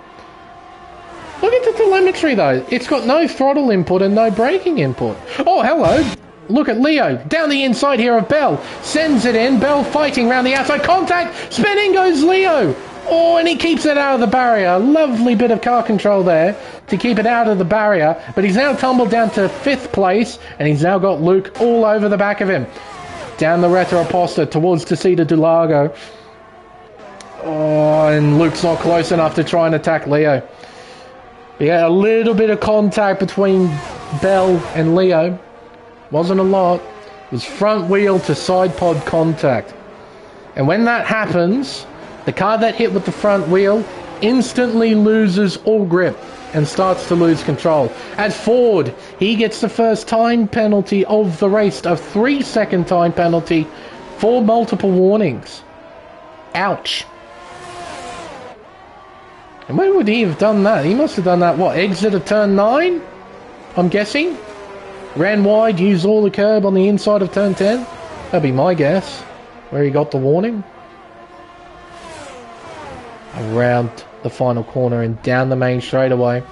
Look at the telemetry though. It's got no throttle input and no braking input. Oh, hello. Look at Leo. Down the inside here of Bell. Sends it in. Bell fighting around the outside. Contact. Spinning goes Leo. Oh, and he keeps it out of the barrier. Lovely bit of car control there to keep it out of the barrier. But he's now tumbled down to 5th place. And he's now got Luke all over the back of him. Down the Retro Aposta towards Tessita do Lago. Oh, and Luke's not close enough to try and attack Leo. We had a little bit of contact between Bell and Leo. Wasn't a lot. It was front wheel to side pod contact. And when that happens, the car that hit with the front wheel instantly loses all grip and starts to lose control. As Ford, he gets the first time penalty of the race, a 3-second time penalty for multiple warnings. Ouch. And when would he have done that? He must have done that, what, exit of turn 9? I'm guessing? Ran wide, used all the curb on the inside of turn 10? That'd be my guess, where he got the warning. Around the final corner and down the main straightaway.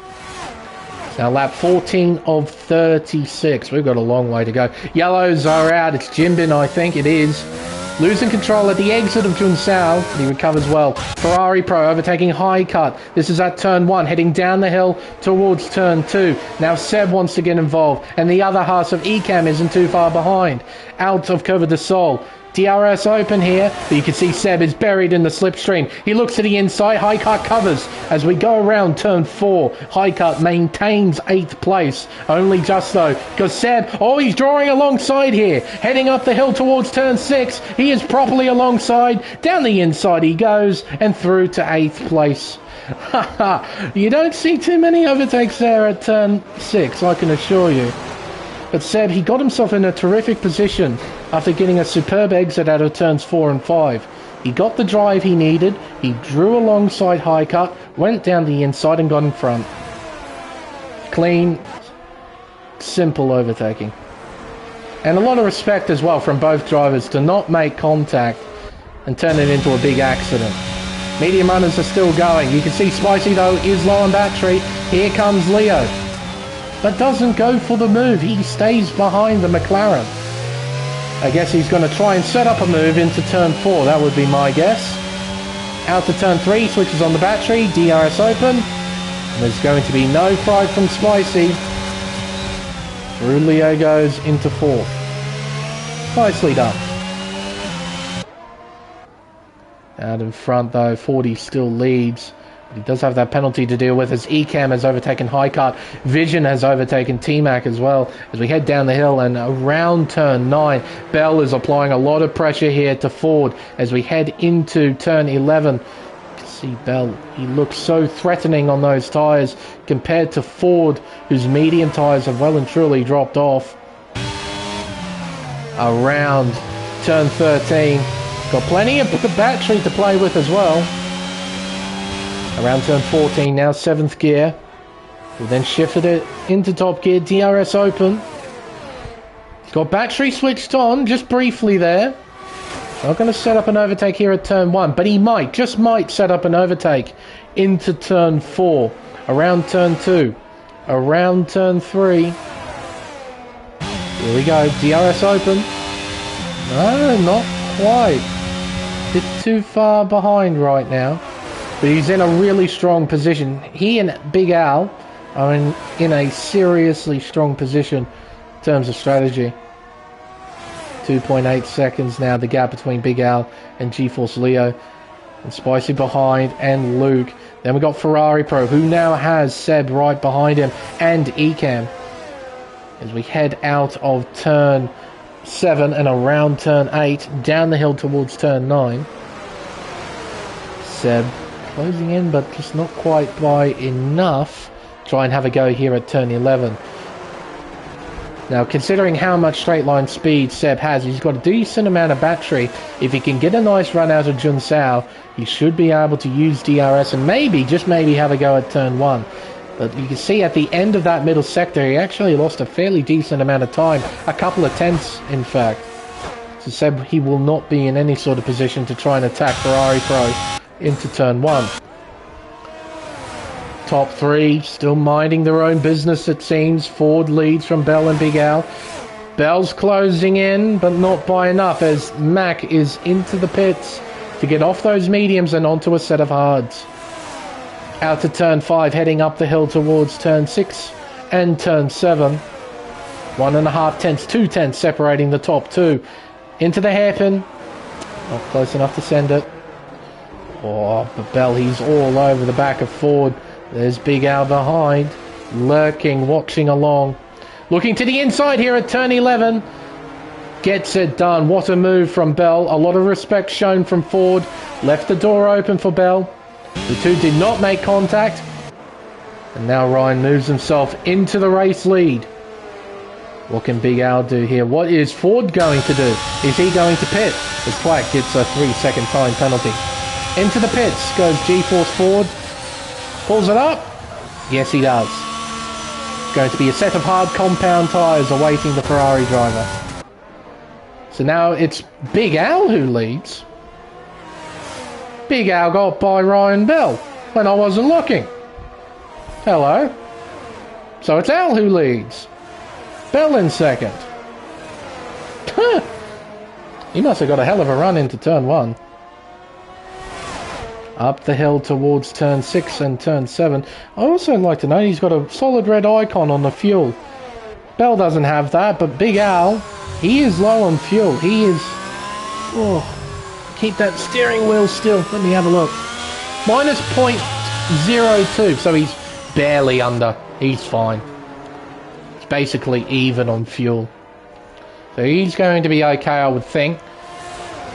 Now lap 14 of 36. We've got a long way to go. Yellows are out. It's Jimbin, I think it is. Losing control at the exit of Junsao. He recovers well. Ferrari Pro overtaking High Cut. This is at turn 1, heading down the hill towards turn 2. Now Seb wants to get involved, and the other half of Ecam isn't too far behind. Out of Curva de Sol. DRS open here, but you can see Seb is buried in the slipstream. He looks to the inside. High Cut covers as we go around turn 4. High Cut maintains 8th place. Only just though, because Seb, oh, he's drawing alongside here. Heading up the hill towards turn 6. He is properly alongside. Down the inside he goes and through to 8th place. You don't see too many overtakes there at turn 6, I can assure you. But Seb, he got himself in a terrific position after getting a superb exit out of turns 4 and 5. He got the drive he needed, he drew alongside High Cut, went down the inside and got in front. Clean, simple overtaking. And a lot of respect as well from both drivers to not make contact and turn it into a big accident. Medium runners are still going. You can see Spicy though is low on battery. Here comes Leo. But doesn't go for the move. He stays behind the McLaren. I guess he's going to try and set up a move into turn 4. That would be my guess. Out to turn 3, switches on the battery, DRS open. And there's going to be no fright from Spicy. Through Leo goes into 4th. Nicely done. Out in front though, 40 still leads. He does have that penalty to deal with as Ecam has overtaken High Cut. Vision has overtaken T-Mac as well as we head down the hill and around turn 9. Bell is applying a lot of pressure here to Ford as we head into turn 11. You can see Bell, he looks so threatening on those tyres compared to Ford, whose medium tyres have well and truly dropped off. Around turn 13. Got plenty of battery to play with as well. Around turn 14 now, 7th gear. We'll then shifted it into top gear, DRS open. Got battery switched on, just briefly there. Not going to set up an overtake here at turn 1, but he might, just might set up an overtake into turn 4. Around turn 2. Around turn 3. Here we go, DRS open. No, not quite. Bit too far behind right now. But he's in a really strong position. He and Big Al are in a seriously strong position in terms of strategy. 2.8 seconds now, the gap between Big Al and GeForce Leo. And Spicy behind, and Luke. Then we got Ferrari Pro, who now has Seb right behind him, and Ecamm. As we head out of turn 7 and around turn 8, down the hill towards turn 9. Seb closing in, but just not quite by enough. Try and have a go here at turn 11. Now, considering how much straight line speed Seb has, he's got a decent amount of battery. If he can get a nice run out of Jun Sao, he should be able to use DRS and maybe, just maybe, have a go at turn 1. But you can see at the end of that middle sector, he actually lost a fairly decent amount of time. A couple of tenths, in fact. So Seb, he will not be in any sort of position to try and attack Ferrari Pro into turn 1. Top 3 still minding their own business, it seems. Ford leads from Bell and Big Al. Bell's closing in, but not by enough, as Mac is into the pits to get off those mediums and onto a set of hards. Out to turn 5, heading up the hill towards turn 6 and turn 7. 1.5 tenths, 2 tenths separating the top 2. Into the hairpin. Not close enough to send it. Oh, but Bell, he's all over the back of Ford. There's Big Al behind, lurking, watching along. Looking to the inside here at turn 11. Gets it done. What a move from Bell. A lot of respect shown from Ford. Left the door open for Bell. The two did not make contact. And now Ryan moves himself into the race lead. What can Big Al do here? What is Ford going to do? Is he going to pit? As Twack gets a 3-second time penalty. Into the pits goes GeForce Ford. Pulls it up. Yes, he does. Going to be a set of hard compound tyres awaiting the Ferrari driver. So now it's Big Al who leads. Big Al got by Ryan Bell when I wasn't looking. Hello. So it's Al who leads. Bell in second. He must have got a hell of a run into turn 1. Up the hill towards turn 6 and turn 7. I also like to note he's got a solid red icon on the fuel. Bell doesn't have that, but Big Al, he is low on fuel. He is... Oh, keep that steering wheel still. Let me have a look. Minus 0.02, so he's barely under. He's fine. It's basically even on fuel. So he's going to be okay, I would think.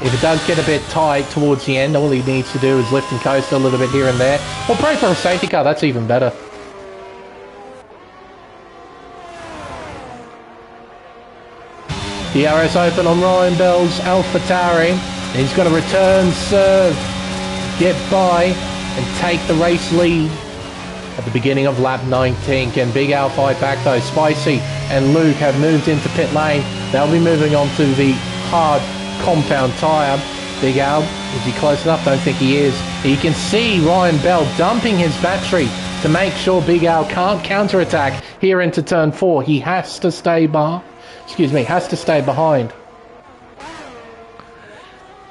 If it does get a bit tight towards the end, all he needs to do is lift and coast a little bit here and there. Or pray for a safety car, that's even better. DRS open on Ryan Bell's AlphaTauri. He's got a return serve, get by, and take the race lead at the beginning of lap 19. Can Big Al fight back though? Spicy and Luke have moved into pit lane. They'll be moving on to the hard compound tyre. Big Al, is he close enough? Don't think he is. You can see Ryan Bell dumping his battery to make sure Big Al can't counterattack here into turn 4. He has to stay behind.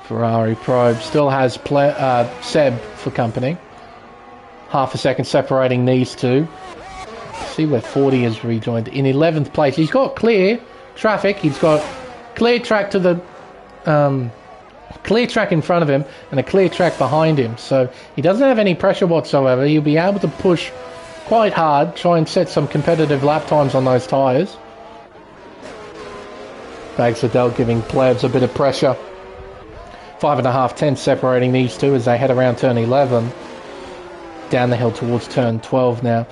Ferrari Probe still has Seb for company. Half a second separating these two. See where 40 has rejoined in 11th place. He's got clear traffic. He's got clear track to the clear track in front of him and a clear track behind him, so he doesn't have any pressure whatsoever. He'll be able to push quite hard, try and set some competitive lap times on those tyres. Bags Liddell giving Plebs a bit of pressure. 5.5 tenths separating these two as they head around turn 11. Down the hill towards turn 12 now.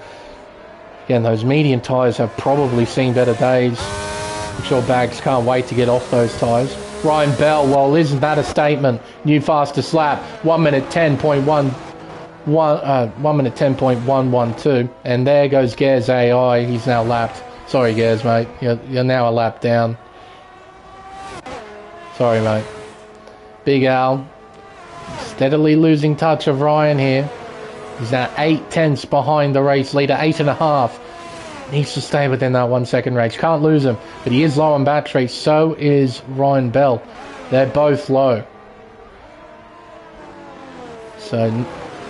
Again, those medium tyres have probably seen better days. I'm sure Bags can't wait to get off those tyres. Ryan Bell, well, isn't that a statement? New fastest lap, 1 minute 10.112, and there goes Gers AI. He's now lapped. Sorry, Gers, mate. You're now a lap down. Sorry, mate. Big Al steadily losing touch of Ryan here. He's now 8 tenths behind the race leader, 8.5. Needs to stay within that 1 second range. Can't lose him, but he is low on battery. So is Ryan Bell. They're both low. So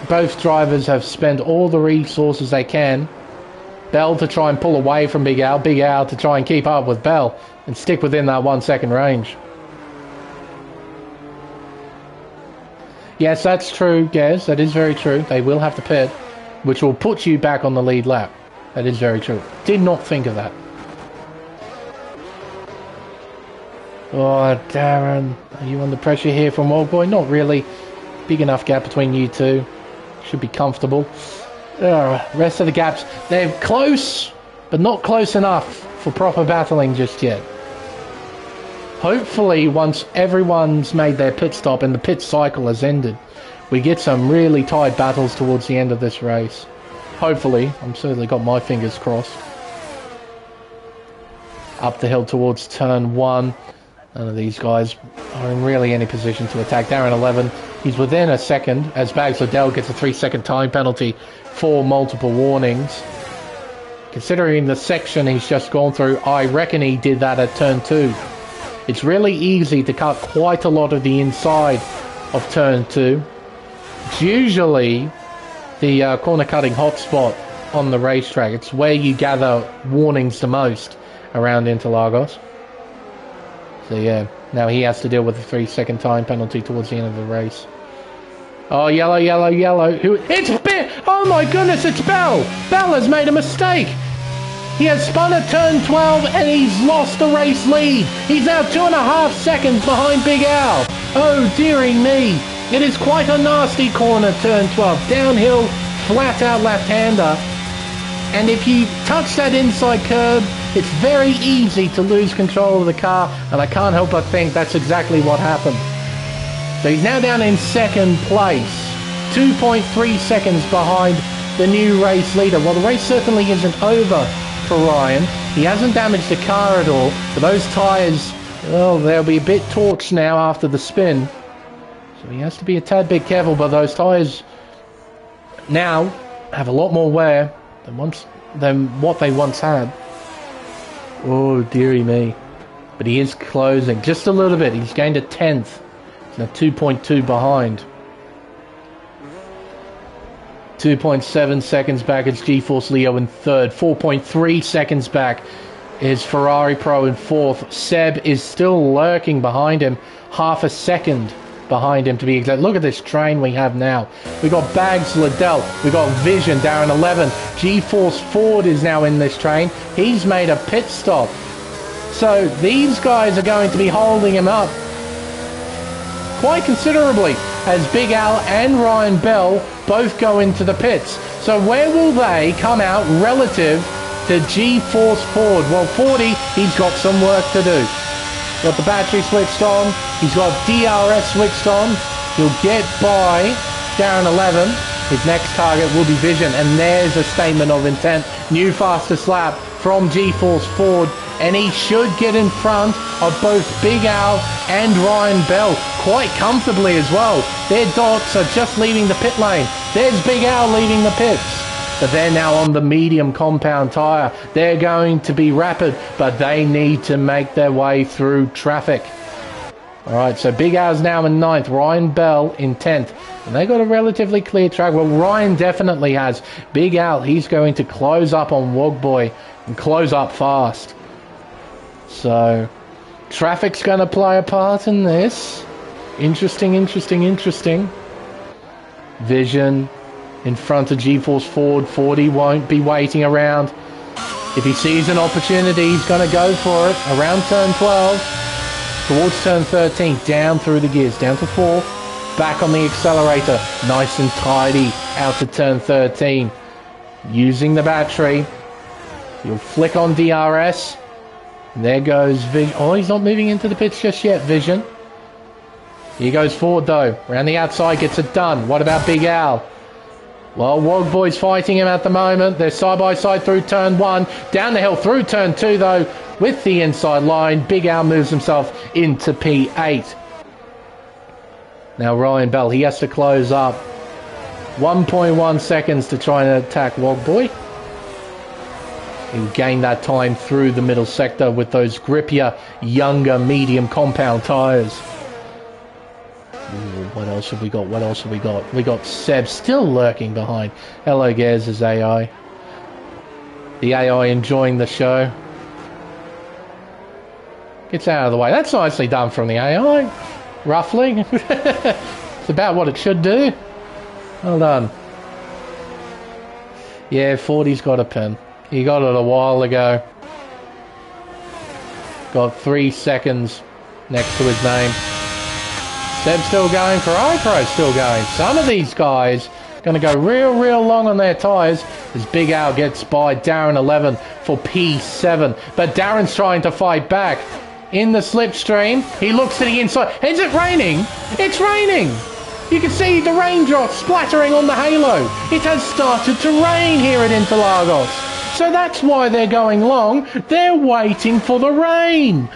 both drivers have spent all the resources they can. Bell to try and pull away from Big Al. Big Al to try and keep up with Bell and stick within that 1 second range. Yes, that's true, Gaz. That is very true. They will have to pit, which will put you back on the lead lap. That is very true. Did not think of that. Oh, Darren. Are you under pressure here from Old Boy? Not really. Big enough gap between you two. Should be comfortable. Rest of the gaps, they're close, but not close enough for proper battling just yet. Hopefully, once everyone's made their pit stop and the pit cycle has ended, we get some really tight battles towards the end of this race. Hopefully. I'm certainly got my fingers crossed. Up the hill towards turn 1. None of these guys are in really any position to attack. Darren 11, he's within a second as Bags Liddell gets a 3-second time penalty for multiple warnings. Considering the section he's just gone through, I reckon he did that at turn 2. It's really easy to cut quite a lot of the inside of turn 2. It's usually the corner cutting hotspot on the racetrack. It's where you gather warnings the most around Interlagos. So yeah, now he has to deal with the 3-second time penalty towards the end of the race. Oh, yellow, yellow, yellow. It's Bell! Oh my goodness, it's Bell! Bell has made a mistake! He has spun at turn 12 and he's lost the race lead. He's now 2.5 seconds behind Big Al. Oh, dearie me. It is quite a nasty corner, turn 12. Downhill, flat out left-hander. And if you touch that inside curb, it's very easy to lose control of the car, and I can't help but think that's exactly what happened. So he's now down in second place, 2.3 seconds behind the new race leader. Well, the race certainly isn't over for Ryan. He hasn't damaged the car at all, but those tyres, well, they'll be a bit torched now after the spin. So he has to be a tad bit careful, but those tyres now have a lot more wear than what they once had. Oh, dearie me. But he is closing just a little bit. He's gained a 10th. He's now 2.2 behind. 2.7 seconds back is GeForce Leo in third. 4.3 seconds back is Ferrari Pro in fourth. Seb is still lurking behind him. Half a second behind him to be exact. Look at this train we have now. We got Bags Liddell. We got Vision, Darren 11. GeForce Ford is now in this train. He's made a pit stop. So these guys are going to be holding him up quite considerably as Big Al and Ryan Bell both go into the pits. So where will they come out relative to GeForce Ford? Well, 40, he's got some work to do. Got the battery switched on. He's got DRS switched on. He'll get by Darren 11. His next target will be Vision. And there's a statement of intent. New fastest lap from GeForce Ford. And he should get in front of both Big Al and Ryan Bell quite comfortably as well. Their dots are just leaving the pit lane. There's Big Al leaving the pits. But they're now on the medium compound tyre. They're going to be rapid, but they need to make their way through traffic. Alright, so Big Al's now in 9th, Ryan Bell in 10th. And they got a relatively clear track. Well, Ryan definitely has. Big Al, he's going to close up on Wogboy and close up fast. So, traffic's going to play a part in this. Interesting, interesting, interesting. Vision in front of GeForce Ford. 40 won't be waiting around. If he sees an opportunity, he's going to go for it. Around turn 12, towards turn 13, down through the gears, down to 4, back on the accelerator, nice and tidy, out to turn 13. Using the battery, you'll flick on DRS. There goes Vision. Oh, he's not moving into the pits just yet, Vision. Here goes Ford, though. Around the outside, gets it done. What about Big Al? Well, Wogboy's fighting him at the moment. They're side by side through turn 1. Down the hill through turn 2, though, with the inside line. Big Al moves himself into P8. Now Ryan Bell, he has to close up. 1.1 seconds to try and attack Wogboy. He'll gain that time through the middle sector with those grippier, younger, medium compound tyres. What else have we got? What else have we got? We got Seb still lurking behind. Hello, Gaz' AI. The AI enjoying the show. Gets out of the way. That's nicely done from the AI. Roughly. It's about what it should do. Well done. Yeah, 40's got a pin. He got it a while ago. Got 3 seconds next to his name. Seb's still going. Ferrari Pro's still going. Some of these guys going to go real long on their tyres as Big Al gets by Darren 11 for P7. But Darren's trying to fight back. In the slipstream, he looks to the inside. Is it raining? It's raining! You can see the raindrops splattering on the halo. It has started to rain here at Interlagos. So that's why they're going long. They're waiting for the rain.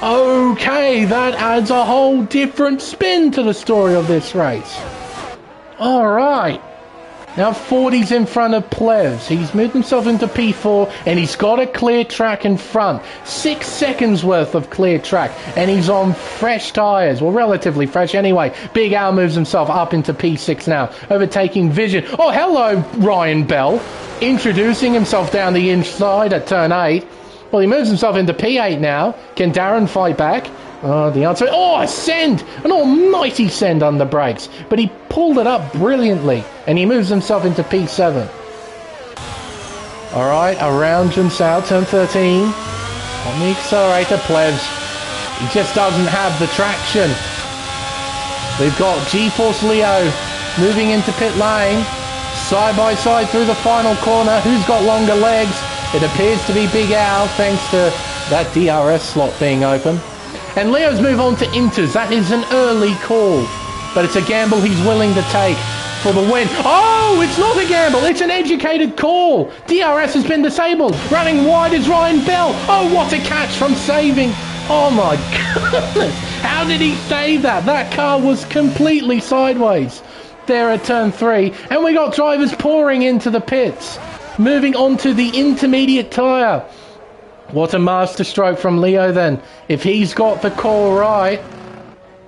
Okay, that adds a whole different spin to the story of this race. Alright. Now 40's in front of Plevs. He's moved himself into P4 and he's got a clear track in front. 6 seconds worth of clear track and he's on fresh tyres. Well, relatively fresh anyway. Big Al moves himself up into P6 now, overtaking Vision. Oh, hello, Ryan Bell. Introducing himself down the inside at turn 8. Well, he moves himself into P8 now. Can Darren fight back? The answer... Oh, a send! An almighty send on the brakes. But he pulled it up brilliantly. And he moves himself into P7. Alright, around Jinsao, turn 13. On the accelerator, Plebs. He just doesn't have the traction. We've got GeForce Leo moving into pit lane. Side by side through the final corner. Who's got longer legs? It appears to be Big Al, thanks to that DRS slot being open. And Leo's move on to Inters. That is an early call, but it's a gamble he's willing to take for the win. Oh, it's not a gamble. It's an educated call. DRS has been disabled. Running wide is Ryan Bell. Oh, what a catch from saving. Oh, my goodness. How did he save that? That car was completely sideways there at turn 3. And we got drivers pouring into the pits. Moving on to the intermediate tyre. What a masterstroke from Leo then. If he's got the call right,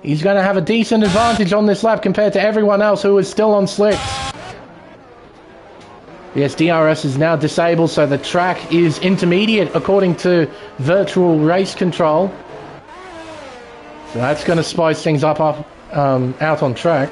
he's going to have a decent advantage on this lap compared to everyone else who is still on slicks. Yes, DRS is now disabled, so the track is intermediate according to virtual race control. So that's going to spice things up out on track.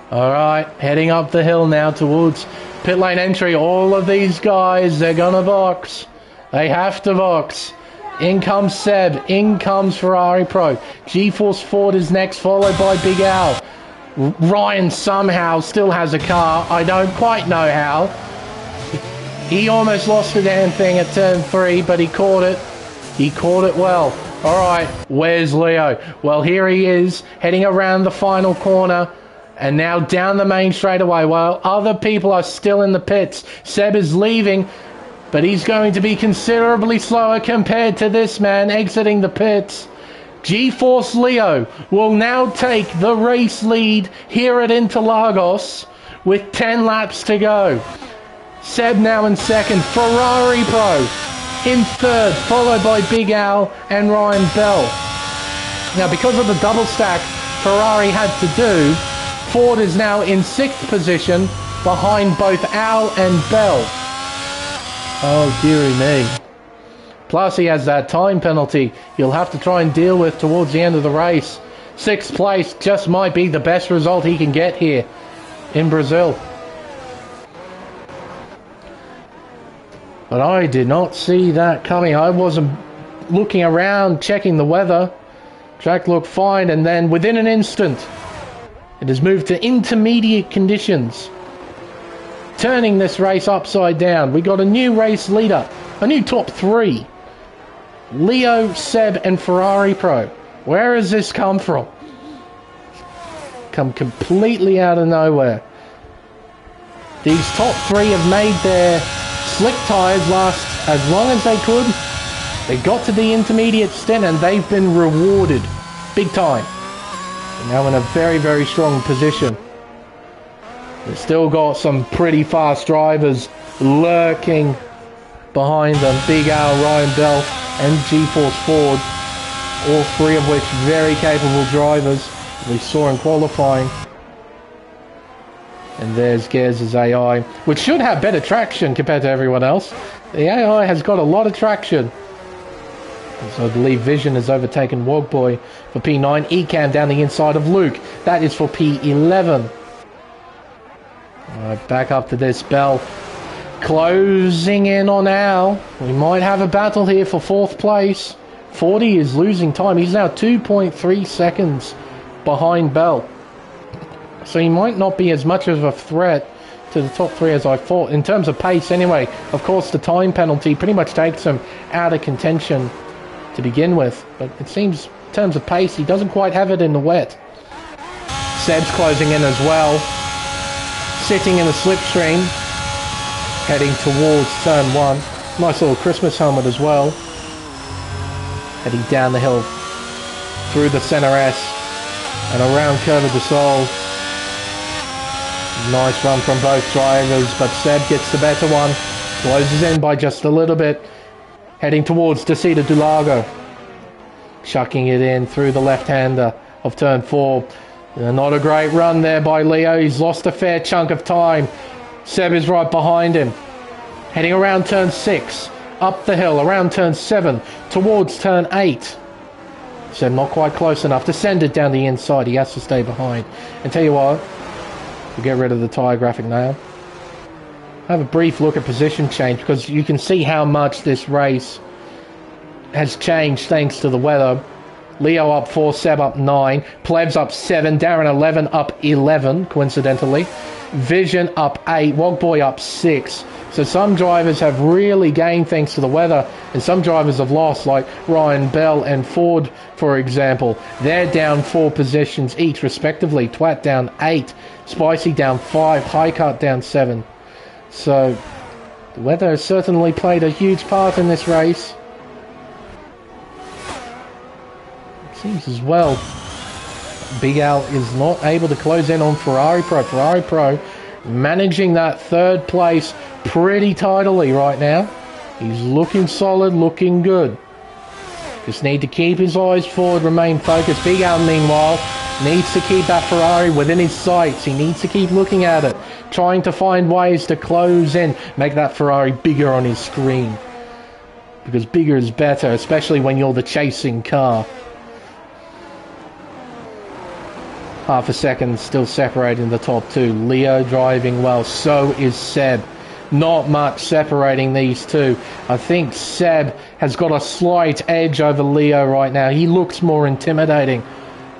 Alright, heading up the hill now towards pit lane entry. All of these guys, they're gonna box. They have to box. In comes Seb, in comes Ferrari Pro. GeForce Ford is next, followed by Big Al. Ryan somehow still has a car. I don't quite know how. He almost lost the damn thing at turn 3, but he caught it. He caught it well. Alright, where's Leo? Well, here he is, heading around the final corner. And now down the main straightaway while other people are still in the pits. Seb is leaving, but he's going to be considerably slower compared to this man exiting the pits. GeForce Leo will now take the race lead here at Interlagos with 10 laps to go. Seb now in second. Ferrari Pro in third, followed by Big Al and Ryan Bell. Now, because of the double stack Ferrari had to do, Ford is now in 6th position behind both Al and Bell. Oh, dearie me. Plus, he has that time penalty he'll have to try and deal with towards the end of the race. 6th place just might be the best result he can get here in Brazil. But I did not see that coming. I wasn't looking around, checking the weather. Track looked fine, and then within an instant, it has moved to intermediate conditions, turning this race upside down. We got a new race leader, a new top 3. Leo, Seb and Ferrari Pro. Where has this come from? Come completely out of nowhere. These top 3 have made their slick tyres last as long as they could. They got to the intermediate stint and they've been rewarded big time. Now in a very, very strong position. They've still got some pretty fast drivers lurking behind them. Big Al, Ryan Bell and GeForce Ford, all three of which very capable drivers we saw in qualifying. And there's Gers' AI, which should have better traction compared to everyone else. The AI has got a lot of traction. So I believe Vision has overtaken Wogboy for P9. Ecan down the inside of Luke. That is for P11. Alright, back up to this. Bell closing in on Al. We might have a battle here for 4th place. 40 is losing time. He's now 2.3 seconds behind Bell. So he might not be as much of a threat to the top 3 as I thought. In terms of pace anyway, of course the time penalty pretty much takes him out of contention to begin with. But it seems in terms of pace he doesn't quite have it in the wet. Seb's closing in as well. Sitting in the slipstream. Heading towards turn 1. Nice little Christmas helmet as well. Heading down the hill through the center S and around Curva de Sol. Nice run from both drivers, but Seb gets the better one. Closes in by just a little bit. Heading towards Descida do Lago. Chucking it in through the left-hander of turn 4. Not a great run there by Leo. He's lost a fair chunk of time. Seb is right behind him. Heading around turn 6. Up the hill, around turn 7. Towards turn 8. Seb not quite close enough to send it down the inside. He has to stay behind. And tell you what, we'll get rid of the tyre graphic now. Have a brief look at position change, because you can see how much this race has changed thanks to the weather. Leo up 4, Seb up 9, Plebs up 7, Darren 11, up 11, coincidentally. Vision up 8, Wogboy up 6. So some drivers have really gained thanks to the weather, and some drivers have lost, like Ryan Bell and Ford, for example. They're down 4 positions each, respectively. Twat down 8, Spicy down 5, Highcut down 7. So the weather has certainly played a huge part in this race. It seems as well Big Al is not able to close in on Ferrari Pro. Ferrari Pro managing that 3rd place pretty tidily right now. He's looking solid, looking good. Just need to keep his eyes forward, remain focused. Big Al, meanwhile, needs to keep that Ferrari within his sights. He needs to keep looking at it, trying to find ways to close in, make that Ferrari bigger on his screen. Because bigger is better, especially when you're the chasing car. Half a second still separating the top 2. Leo driving well, so is Seb. Not much separating these two. I think Seb has got a slight edge over Leo right now. He looks more intimidating.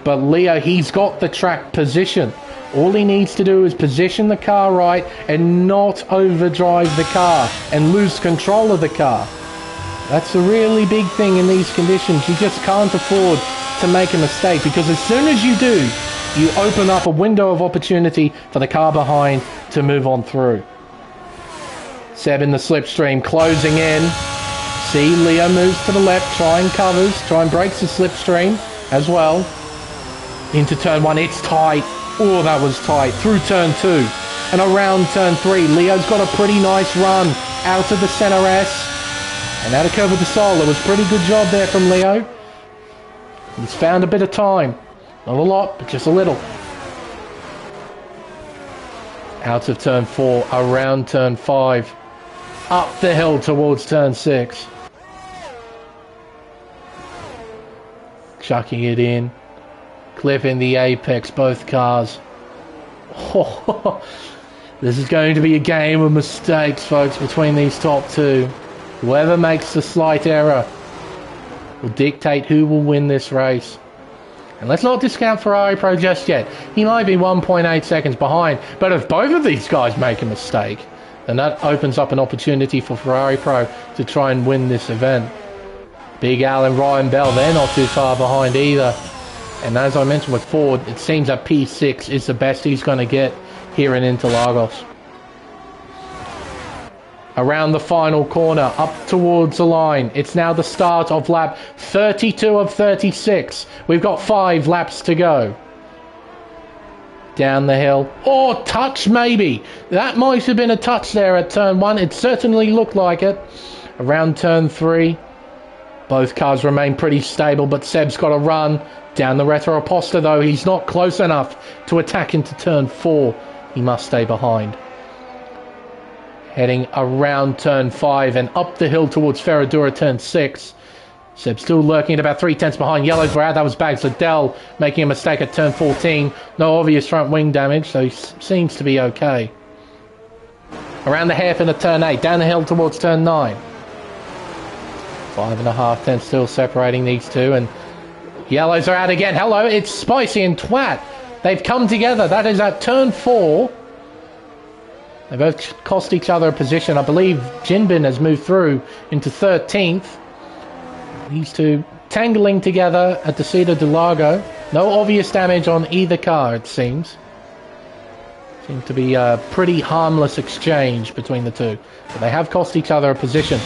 But Leo, he's got the track position. All he needs to do is position the car right and not overdrive the car and lose control of the car. That's a really big thing in these conditions. You just can't afford to make a mistake, because as soon as you do, you open up a window of opportunity for the car behind to move on through. Seb in the slipstream, closing in. See, Leo moves to the left, try and breaks the slipstream as well. Into turn 1, it's tight. Oh, that was tight. Through turn 2 and around turn 3. Leo's got a pretty nice run out of the center S and out of Curva de Sol. It was a pretty good job there from Leo. He's found a bit of time. Not a lot, but just a little. Out of turn 4, around turn 5. Up the hill towards turn 6. Chucking it in. Clipping the apex, both cars. Oh, this is going to be a game of mistakes, folks, between these top 2. Whoever makes the slight error will dictate who will win this race. And let's not discount Ferrari Pro just yet. He might be 1.8 seconds behind, but if both of these guys make a mistake, then that opens up an opportunity for Ferrari Pro to try and win this event. Big Al and Ryan Bell, they're not too far behind either. And as I mentioned with Ford, it seems that P6 is the best he's going to get here in Interlagos. Around the final corner, up towards the line. It's now the start of lap 32 of 36. We've got 5 laps to go. Down the hill. Oh, touch maybe. That might have been a touch there at turn 1. It certainly looked like it. Around turn 3. Both cars remain pretty stable, but Seb's got to run. Down the Retro Aposta, though. He's not close enough to attack into turn 4. He must stay behind. Heading around turn 5 and up the hill towards Ferradura turn 6. Seb still lurking at about 3/10 behind. Yellows were out. That was Bags Liddell making a mistake at turn 14. No obvious front wing damage, so he seems to be okay. Around the hairpin at turn 8. Down the hill towards turn 9. 5.5 tenths still separating these two, and yellows are out again. Hello, it's Spicy and Twat. They've come together. That is at turn 4. They both cost each other a position. I believe Jinbin has moved through into 13th. These two tangling together at the Cedar del Lago. No obvious damage on either car, it seems. Seems to be a pretty harmless exchange between the two. But they have cost each other a position.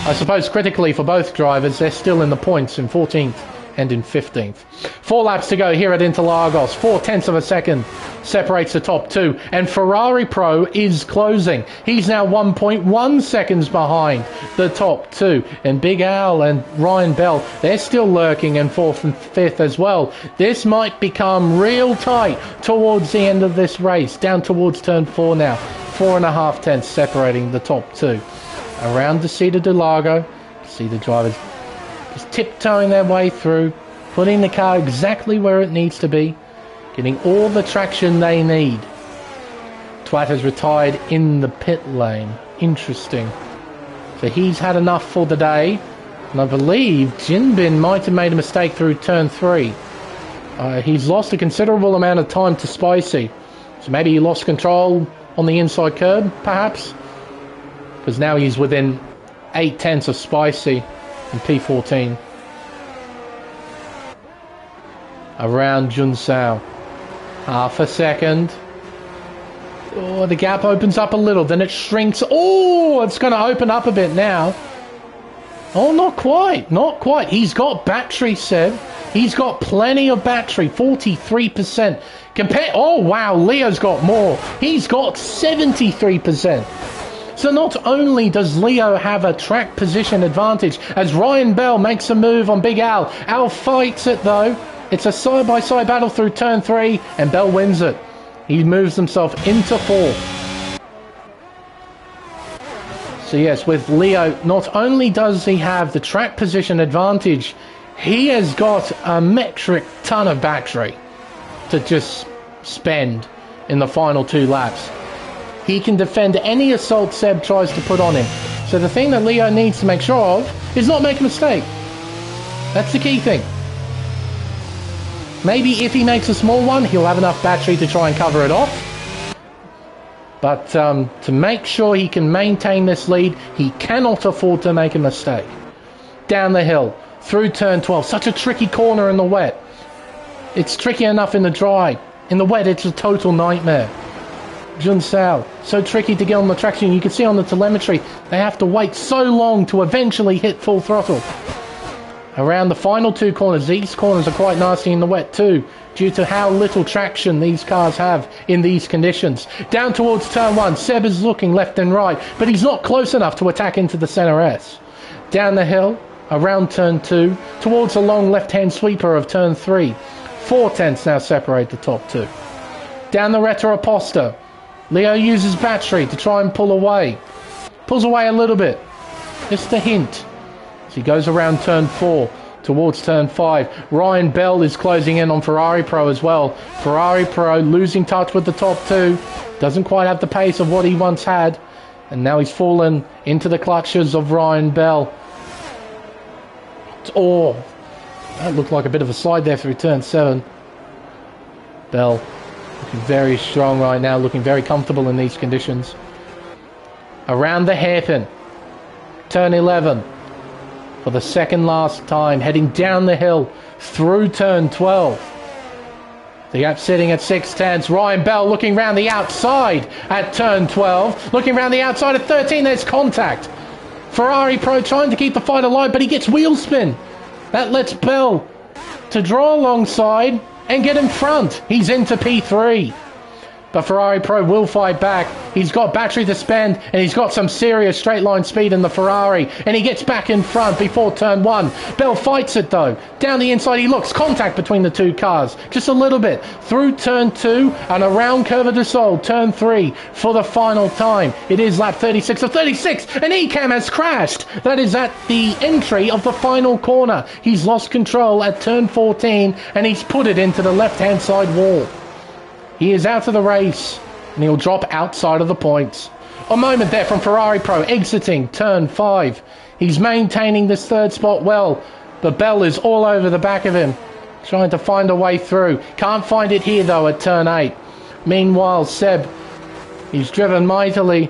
I suppose critically for both drivers, they're still in the points in 14th and in 15th. 4 laps to go here at Interlagos. 4/10 of a second separates the top two. And Ferrari Pro is closing. He's now 1.1 seconds behind the top two. And Big Al and Ryan Bell, they're still lurking in 4th and 5th as well. This might become real tight towards the end of this race. Down towards turn 4 now. 4.5 tenths separating the top two. Around the Cedar del Lago, see the drivers just tiptoeing their way through, putting the car exactly where it needs to be, getting all the traction they need. Twat has retired in the pit lane. Interesting. So he's had enough for the day, and I believe Jinbin might have made a mistake through turn 3. He's lost a considerable amount of time to Spicy, so maybe he lost control on the inside curb, perhaps? Because now he's within 8/10 of Spicy in P14. Around Junsao. Half a second. Oh, the gap opens up a little, then it shrinks. Oh, it's going to open up a bit now. Oh, not quite. Not quite. He's got battery, Seb. He's got plenty of battery. 43%. Oh, wow. Leo's got more. He's got 73%. So not only does Leo have a track position advantage, as Ryan Bell makes a move on Big Al. Al fights it though. It's a side-by-side battle through turn 3, and Bell wins it. He moves himself into 4th. So yes, with Leo, not only does he have the track position advantage, he has got a metric ton of battery to just spend in the final 2 laps. He can defend any assault Seb tries to put on him. So the thing that Leo needs to make sure of is not make a mistake. That's the key thing. Maybe if he makes a small one, he'll have enough battery to try and cover it off. But to make sure he can maintain this lead, he cannot afford to make a mistake. Down the hill, through turn 12. Such a tricky corner in the wet. It's tricky enough in the dry. In the wet, it's a total nightmare. Junsao, so tricky to get on the traction. You can see on the telemetry, they have to wait so long to eventually hit full throttle. Around the final 2 corners, these corners are quite nasty in the wet too, due to how little traction these cars have in these conditions. Down towards turn 1, Seb is looking left and right, but he's not close enough to attack into the center S. Down the hill, around turn 2, towards the long left-hand sweeper of turn 3. 4/10 now separate the top 2. Down the Retro Aposta, Leo uses battery to try and pull away. Pulls away a little bit. Just a hint. As he goes around turn 4 towards turn 5. Ryan Bell is closing in on Ferrari Pro as well. Ferrari Pro losing touch with the top 2. Doesn't quite have the pace of what he once had. And now he's fallen into the clutches of Ryan Bell. Oh, that looked like a bit of a slide there through turn 7. Bell looking very strong right now, looking very comfortable in these conditions. Around the hairpin, turn 11, for the second last time, heading down the hill through turn 12. The gap sitting at 6/10. Ryan Bell looking round the outside at turn 12. Looking round the outside at 13, there's contact. Ferrari Pro trying to keep the fight alive, but he gets wheel spin. That lets Bell to draw alongside and get in front. He's into P3. But Ferrari Pro will fight back. He's got battery to spend, and he's got some serious straight line speed in the Ferrari. And he gets back in front before turn 1. Bell fights it though. Down the inside he looks. Contact between the two cars. Just a little bit. Through turn 2 and around Curva de Sol, turn 3 for the final time. It is lap 36 of 36, and ECam has crashed. That is at the entry of the final corner. He's lost control at turn 14, and he's put it into the left-hand side wall. He is out of the race, and he'll drop outside of the points. A moment there from Ferrari Pro, exiting turn 5. He's maintaining this third spot well, but Bell is all over the back of him, trying to find a way through. Can't find it here, though, at turn 8. Meanwhile, Seb, he's driven mightily,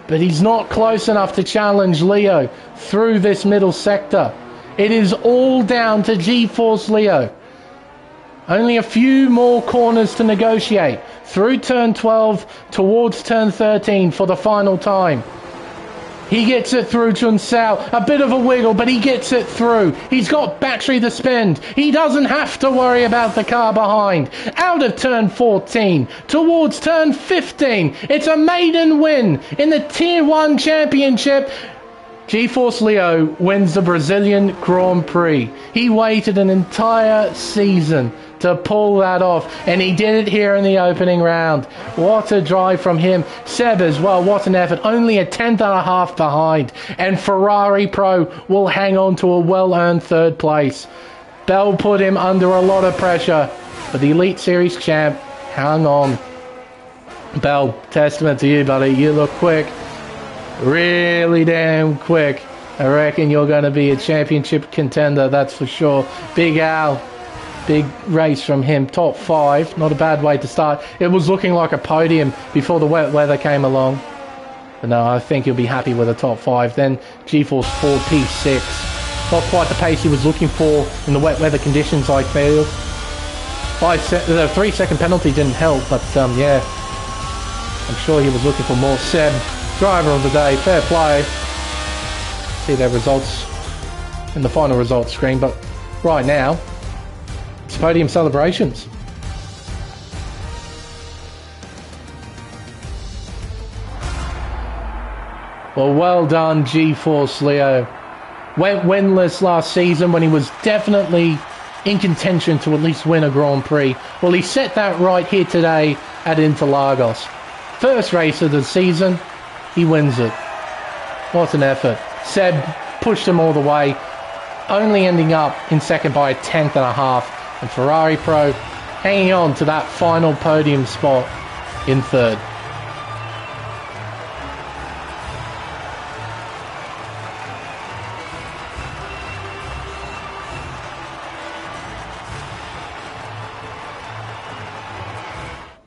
but he's not close enough to challenge Leo through this middle sector. It is all down to G-Force Leo. Only a few more corners to negotiate. Through turn 12 towards turn 13 for the final time. He gets it through Junsao. A bit of a wiggle, but he gets it through. He's got battery to spend. He doesn't have to worry about the car behind. Out of turn 14 towards turn 15. It's a maiden win in the Tier 1 Championship. G-Force Leo wins the Brazilian Grand Prix. He waited an entire season to pull that off, and he did it here in the opening round. What a drive from him. Seb as well, what an effort. Only a tenth and a half behind, and Ferrari Pro will hang on to a well-earned third place. Bell put him under a lot of pressure, but the Elite Series champ hung on. Bell, testament to you, buddy. You look quick. Really damn quick. I reckon you're going to be a championship contender, that's for sure. Big Al, big race from him, top 5. Not a bad way to start. It was looking like a podium before the wet weather came along. But no, I think he'll be happy with a top 5. Then G-Force 4 P6. Not quite the pace he was looking for in the wet weather conditions, I feel. The 3-second penalty didn't help, but yeah. I'm sure he was looking for more. Seb, driver of the day, fair play. See their results in the final results screen, but right now it's podium celebrations. Well done, G-Force Leo. Went winless last season when he was definitely in contention to at least win a Grand Prix. Well, he set that right here today at Interlagos. First race of the season, he wins it. What an effort. Seb pushed him all the way, only ending up in second by a tenth and a half, and Ferrari Pro hanging on to that final podium spot in third.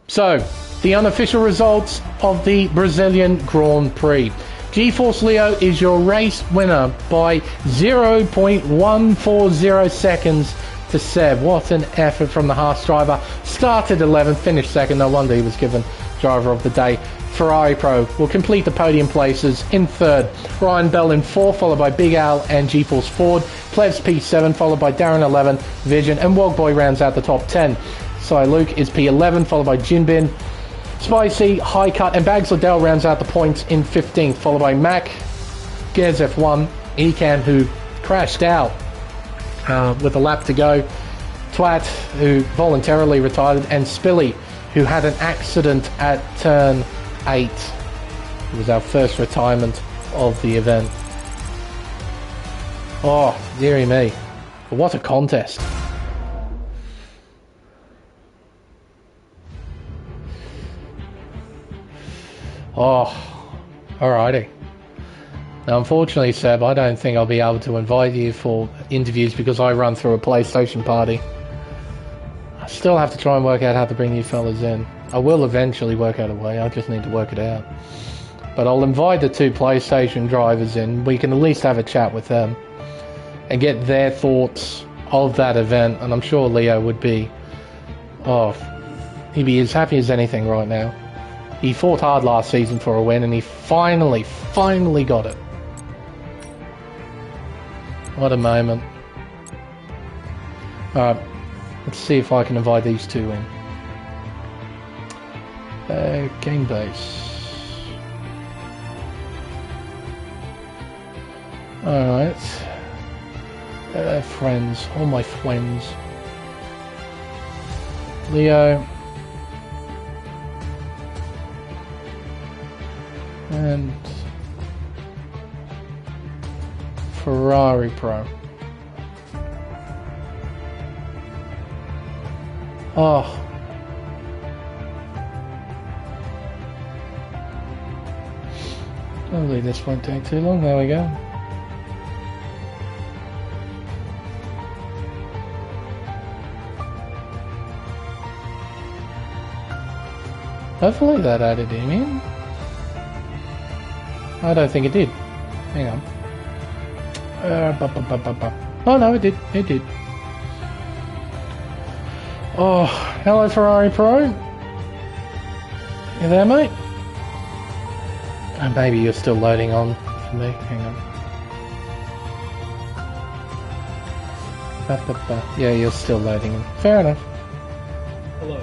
So, the unofficial results of the Brazilian Grand Prix. G-Force Leo is your race winner by 0.140 seconds to Seb. What an effort from the Haas driver. Started 11th, finished second. No wonder he was given driver of the day. Ferrari Pro will complete the podium places in third. Ryan Bell in 4th, followed by Big Al and G-Force Ford. Plebs P7, followed by Darren 11, Vision, and Wogboy rounds out the top 10. Cy Luke is P11, followed by Jinbin. Spicy, High Cut, and Bags Liddell rounds out the points in 15th, followed by Mac, Gez F1, Ecan, who crashed out with a lap to go, Twat, who voluntarily retired, and Spilly, who had an accident at turn 8. It was our first retirement of the event. Oh, dearie me. But what a contest. Oh, alrighty. Now, unfortunately, Seb, I don't think I'll be able to invite you for interviews because I run through a PlayStation party. I still have to try and work out how to bring you fellas in. I will eventually work out a way, I just need to work it out. But I'll invite the 2 PlayStation drivers in. We can at least have a chat with them and get their thoughts of that event. And I'm sure Leo would be, he'd be as happy as anything right now. He fought hard last season for a win, and he finally got it. What a moment. Alright, let's see if I can invite these 2 in. Game base. Alright. Friends. All my friends. Leo. And Ferrari Pro. Oh. Hopefully this won't take too long. There we go. Hopefully that added him in. I don't think it did. Hang on. Oh no, it did. It did. Oh, hello Ferrari Pro. You there, mate? Oh, maybe you're still loading on for me. Hang on. Yeah, you're still loading in. Fair enough. Hello.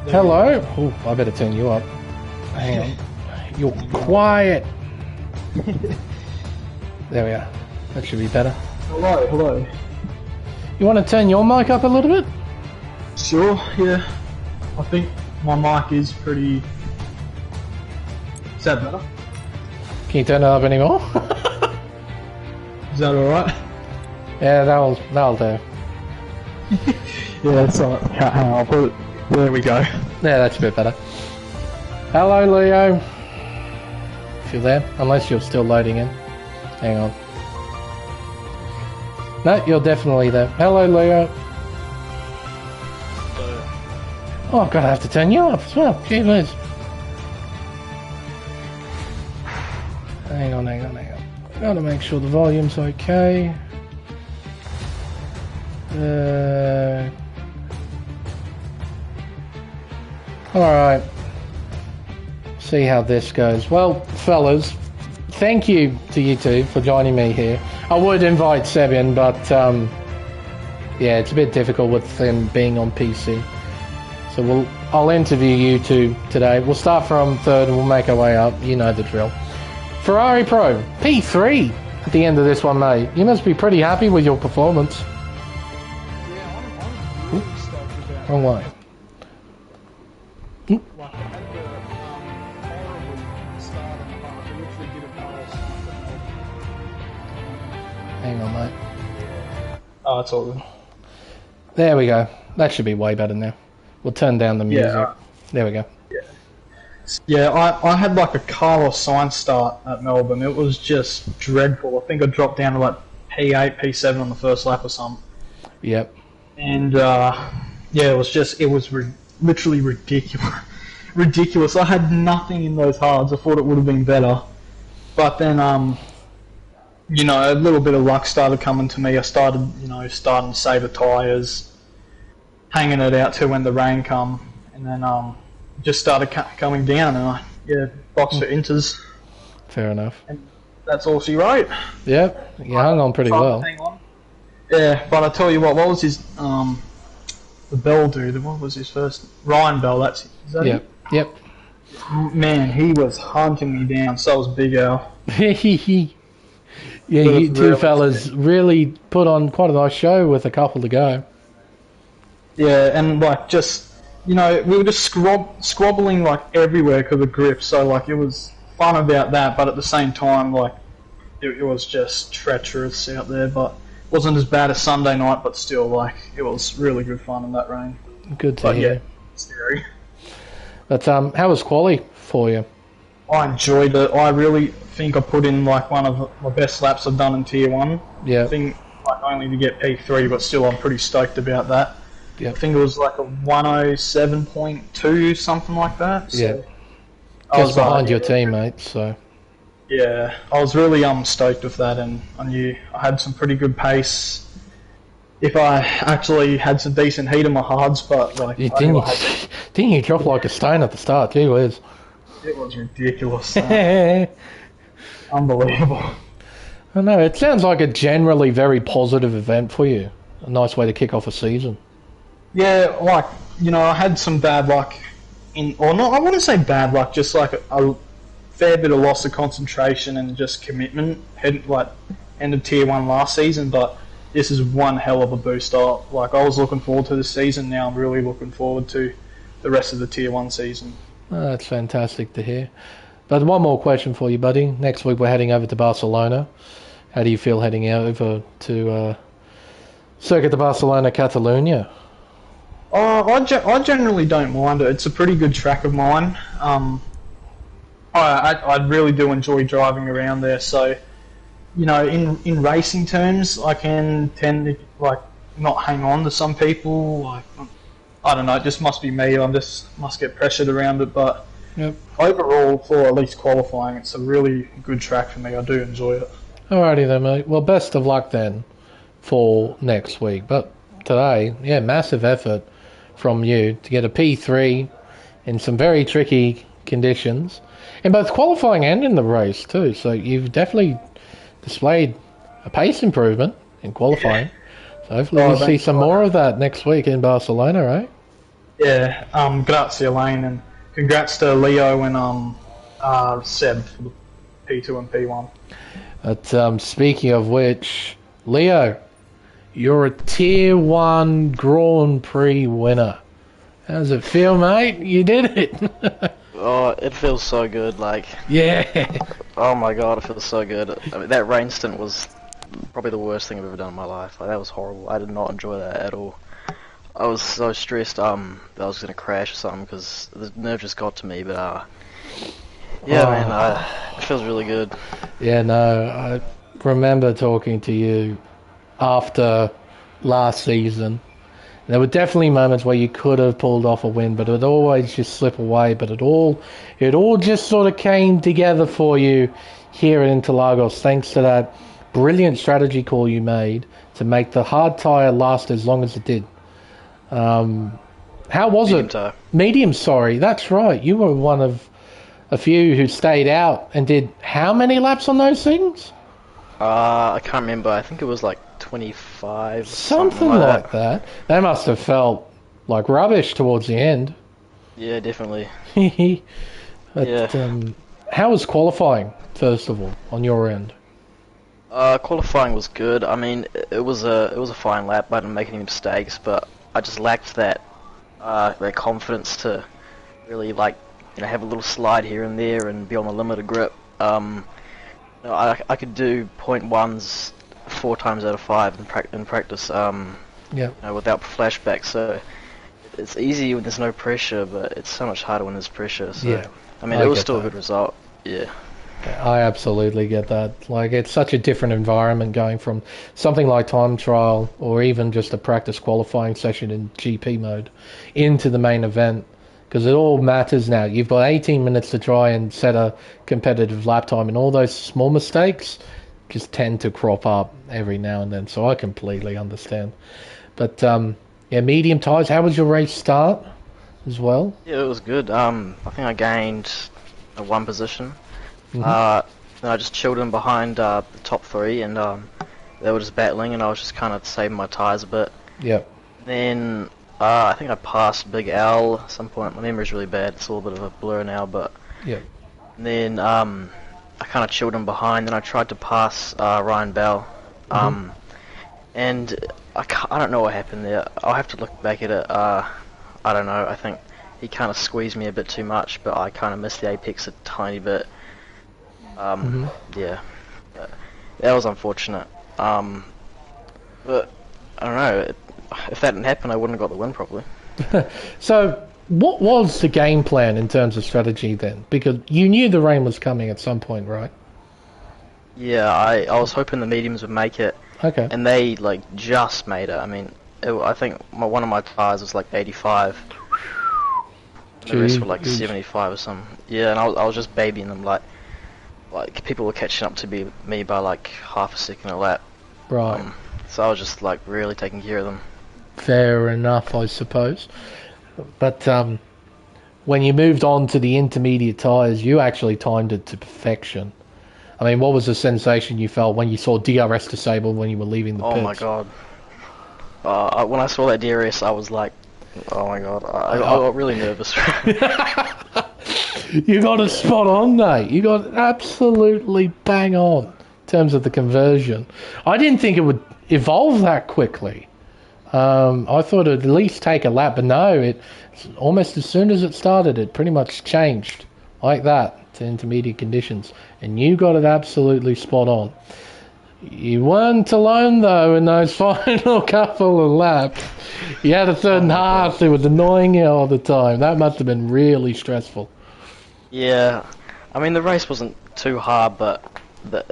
Hello? Oh, I better turn you up. Hang on. You're quiet. There we are. That should be better. Hello, hello. You want to turn your mic up a little bit? Sure, yeah. I think my mic is pretty... Is that better? Can you turn it up anymore? Is that alright? Yeah, that'll do. Yeah, that's alright. Hang on, I'll put it... There we go. Yeah, that's a bit better. Hello, Leo. If you're there, unless you're still loading in. Hang on. No, you're definitely there. Hello, Leo. Oh, I'm gonna have to turn you up as well. Gee whiz. Hang on. Gotta make sure the volume's okay. Alright. See how this goes. Well, fellas, thank you to you two for joining me here. I would invite Seb in, but yeah, it's a bit difficult with him being on PC. So I'll interview you two today. We'll start from third and we'll make our way up. You know the drill. Ferrari Pro, P3 at the end of this one, mate. You must be pretty happy with your performance. Yeah, I'm really stoked about Wrong way. Like, I had the horrible start of the half. I literally did a pass. Hang on, mate. Oh, it's all good. There we go. That should be way better now. We'll turn down the music. Yeah. There we go. Yeah, I had like a Carlos Sainz start at Melbourne. It was just dreadful. I think I dropped down to like P8, P7 on the first lap or something. Yep. And yeah, it was literally ridiculous. Ridiculous. I had nothing in those hards. I thought it would have been better. But then, you know, a little bit of luck started coming to me. I started to save the tyres, hanging it out till when the rain come, and then just started coming down, and boxed for inters. Fair enough. And that's all she wrote. Yep, you hung on pretty well. Hang on. Yeah, but I tell you what was his the Bell dude? What was his first? Ryan Bell. Is that Yep. it? Yep. Man, he was hunting me down. So was Big Al. Yeah, you two fellas really put on quite a nice show with a couple to go. Yeah, and like just we were just squabbling like everywhere because of grip. So like it was fun about that, but at the same time like it was just treacherous out there. But it wasn't as bad as Sunday night, but still like it was really good fun in that rain. Good to hear. Yeah, scary. But how was quali for you? I enjoyed it. I really think I put in like one of my best laps I've done in Tier 1. Yeah. I think like only to get P3, but still I'm pretty stoked about that. Yep. I think it was like a 107.2, something like that. So Yeah. Just behind your teammate, so. Yeah, I was really stoked with that, and I knew I had some pretty good pace. If I actually had some decent heat in my hards, but like Didn't you drop like a stone at the start? Gee whiz. It was ridiculous. Unbelievable. I know, it sounds like a generally very positive event for you. A nice way to kick off a season. Yeah, like, I had some bad luck or not, I wouldn't say bad luck, just like a fair bit of loss of concentration and just commitment. Like end of Tier 1 last season, but this is one hell of a booster. Like, I was looking forward to this season, now I'm really looking forward to the rest of the Tier 1 season. Oh, that's fantastic to hear. But one more question for you, buddy. Next week we're heading over to Barcelona. How do you feel heading over to Circuit de Barcelona, Catalunya? I generally don't mind it. It's a pretty good track of mine. I really do enjoy driving around there, so in racing terms, I can tend to not hang on to some people. I don't know, it just must be me. Must get pressured around it. But yep. Overall, for at least qualifying, it's a really good track for me. I do enjoy it. Alrighty then, mate. Well, best of luck then for next week. But today, yeah, massive effort from you to get a P3 in some very tricky conditions in both qualifying and in the race too. So you've definitely displayed a pace improvement in qualifying. Yeah. So hopefully we'll see some more of that next week in Barcelona, right? Yeah, grazie Elaine, and congrats to Leo and Seb for the P2 and P1. But speaking of which, Leo, you're a Tier 1 Grand Prix winner. How does it feel, mate? You did it. Oh, it feels so good, Yeah. Oh my god, it feels so good. I mean, that rain stint was probably the worst thing I've ever done in my life. That was horrible. I did not enjoy that at all. I was so stressed that I was gonna crash or something because the nerve just got to me, but yeah, man, it feels really good. Yeah, no, I remember talking to you after last season. There were definitely moments where you could have pulled off a win, but it would always just slip away. But it all just sort of came together for you here at Interlagos, thanks to that brilliant strategy call you made to make the hard tyre last as long as it did. How was Medium it? tire. Medium, sorry. That's right. You were one of a few who stayed out and did how many laps on those things? I can't remember. I think it was like 25. Something like that. They must have felt like rubbish towards the end. Yeah, definitely. But, yeah. How was qualifying, first of all, on your end? Qualifying was good. I mean, it was a fine lap. I didn't make any mistakes, but I just lacked that confidence to really have a little slide here and there and be on the limit of grip. I could do 0.1s 4 times out of 5 in practice. Without flashbacks. So it's easy when there's no pressure, but it's so much harder when there's pressure. So yeah, I mean, it was still a good result. Yeah. I absolutely get that. It's such a different environment going from something like time trial or even just a practice qualifying session in GP mode into the main event, because it all matters now. You've got 18 minutes to try and set a competitive lap time, and all those small mistakes just tend to crop up every now and then, so I completely understand. But medium tyres, how was your race start as well? Yeah, it was good. I think I gained a 1 position. Mm-hmm. Then I just chilled in behind the top 3, and they were just battling, and I was just kind of saving my tyres a bit. Yep. Then I think I passed Big Al at some point. My memory's really bad. It's a little bit of a blur now, but yep. Then I kind of chilled in behind. Then I tried to pass Ryan Bell, and I don't know what happened there. I'll have to look back at it. I don't know. I think he kind of squeezed me a bit too much, but I kind of missed the apex a tiny bit. Yeah, that was unfortunate. But I don't know. If that didn't happen, I wouldn't have got the win probably. So, what was the game plan in terms of strategy then? Because you knew the rain was coming at some point, right? Yeah, I was hoping the mediums would make it. Okay. And they just made it. I mean, I think one of my tires was 85. The rest were 75 or something. Yeah, and I was just babying them like people were catching up to me by half a second a lap. Right. So I was just really taking care of them. Fair enough, I suppose. But when you moved on to the intermediate tyres, you actually timed it to perfection. I mean, what was the sensation you felt when you saw DRS disabled when you were leaving the pits? Oh my god. When I saw that DRS, I was Oh my god, I got really nervous. You got it spot on, mate. You got absolutely bang on in terms of the conversion. I didn't think it would evolve that quickly. I thought it'd at least take a lap, but no, it's almost as soon as it started, it pretty much changed like that to intermediate conditions. And you got it absolutely spot on. You weren't alone, though, in those final couple of laps. You had a certain half that was annoying you all the time. That must have been really stressful. Yeah, I mean the race wasn't too hard, but that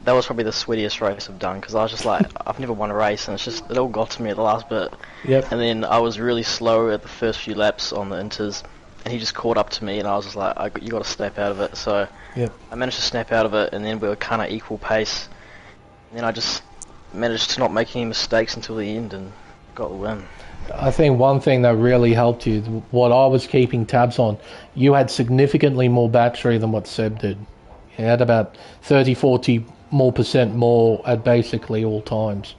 was probably the sweatiest race I've done because I was just like, I've never won a race, and it all got to me at the last bit. Yep. And then I was really slow at the first few laps on the inters, and he just caught up to me, and I was just like, you got to snap out of it. So Yep. I managed to snap out of it, and then we were kind of equal pace. And then I just managed to not make any mistakes until the end and got the win. I think one thing that really helped you, what I was keeping tabs on, you had significantly more battery than what Seb did. You had about 30-40% more at basically all times.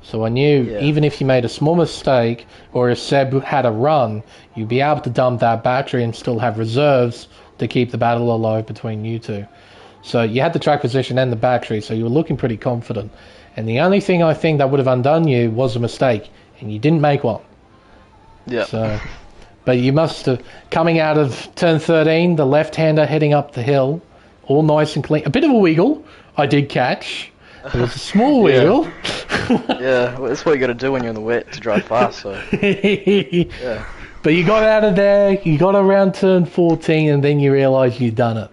So I knew even if you made a small mistake or if Seb had a run, you'd be able to dump that battery and still have reserves to keep the battle alive between you two. So you had the track position and the battery, so you were looking pretty confident. And the only thing I think that would have undone you was a mistake, and you didn't make one. Yeah. So, but you must have, coming out of turn 13, the left-hander heading up the hill, all nice and clean. A bit of a wiggle, I did catch. It was a small wiggle. Yeah, well, that's what you got to do when you're in the wet to drive fast. So. Yeah. But you got out of there, you got around turn 14, and then you realised you'd done it.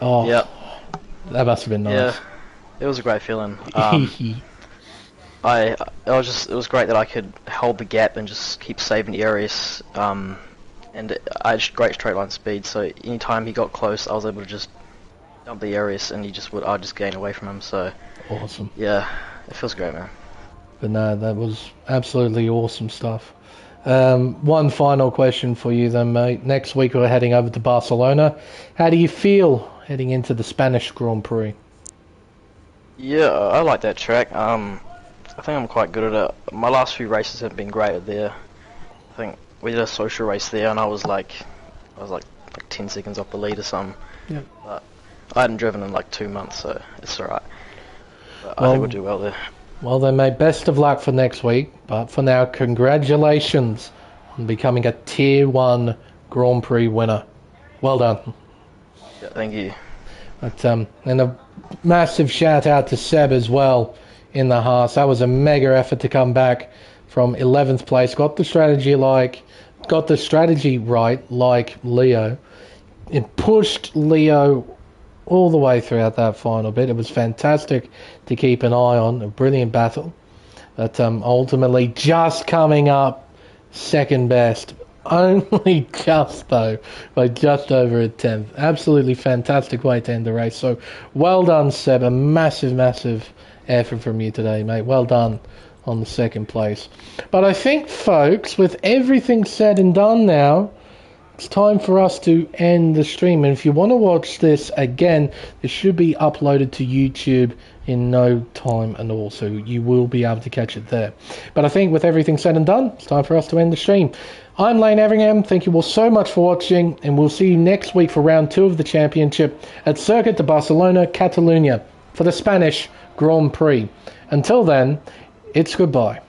Oh, yeah. That must have been nice. Yeah, it was a great feeling. It was great that I could hold the gap and just keep saving areas. And I had great straight line speed, so anytime he got close, I was able to just dump the areas, and I'd just gain away from him. So awesome. Yeah, it feels great, man. But no, that was absolutely awesome stuff. One final question for you then, mate. Next week we're heading over to Barcelona. How do you feel heading into the Spanish Grand Prix? Yeah, I like that track. I think I'm quite good at it. My last few races have been great there. I think we did a social race there, and I was like 10 seconds off the lead or something. Yeah. But I hadn't driven in like 2 months, so it's alright. I think we'll do well there. Well then, mate, best of luck for next week. But for now, congratulations on becoming a Tier 1 Grand Prix winner. Well done. Yeah, thank you. But, and a massive shout out to Seb as well in the Haas. That was a mega effort to come back from 11th place. Got the strategy right, like Leo. It pushed Leo all the way throughout that final bit. It was fantastic to keep an eye on. A brilliant battle. But ultimately just coming up second best. Only just, though, by just over a 10th. Absolutely fantastic way to end the race. So well done, Seb. A massive, massive effort from you today, mate. Well done on the second place. But I think, folks, with everything said and done now, it's time for us to end the stream. And if you want to watch this again, it should be uploaded to YouTube in no time at all. So you will be able to catch it there. But I think with everything said and done, it's time for us to end the stream. I'm Lane Everingham. Thank you all so much for watching. And we'll see you next week for round 2 of the championship at Circuit de Barcelona, Catalunya for the Spanish Grand Prix. Until then, it's goodbye.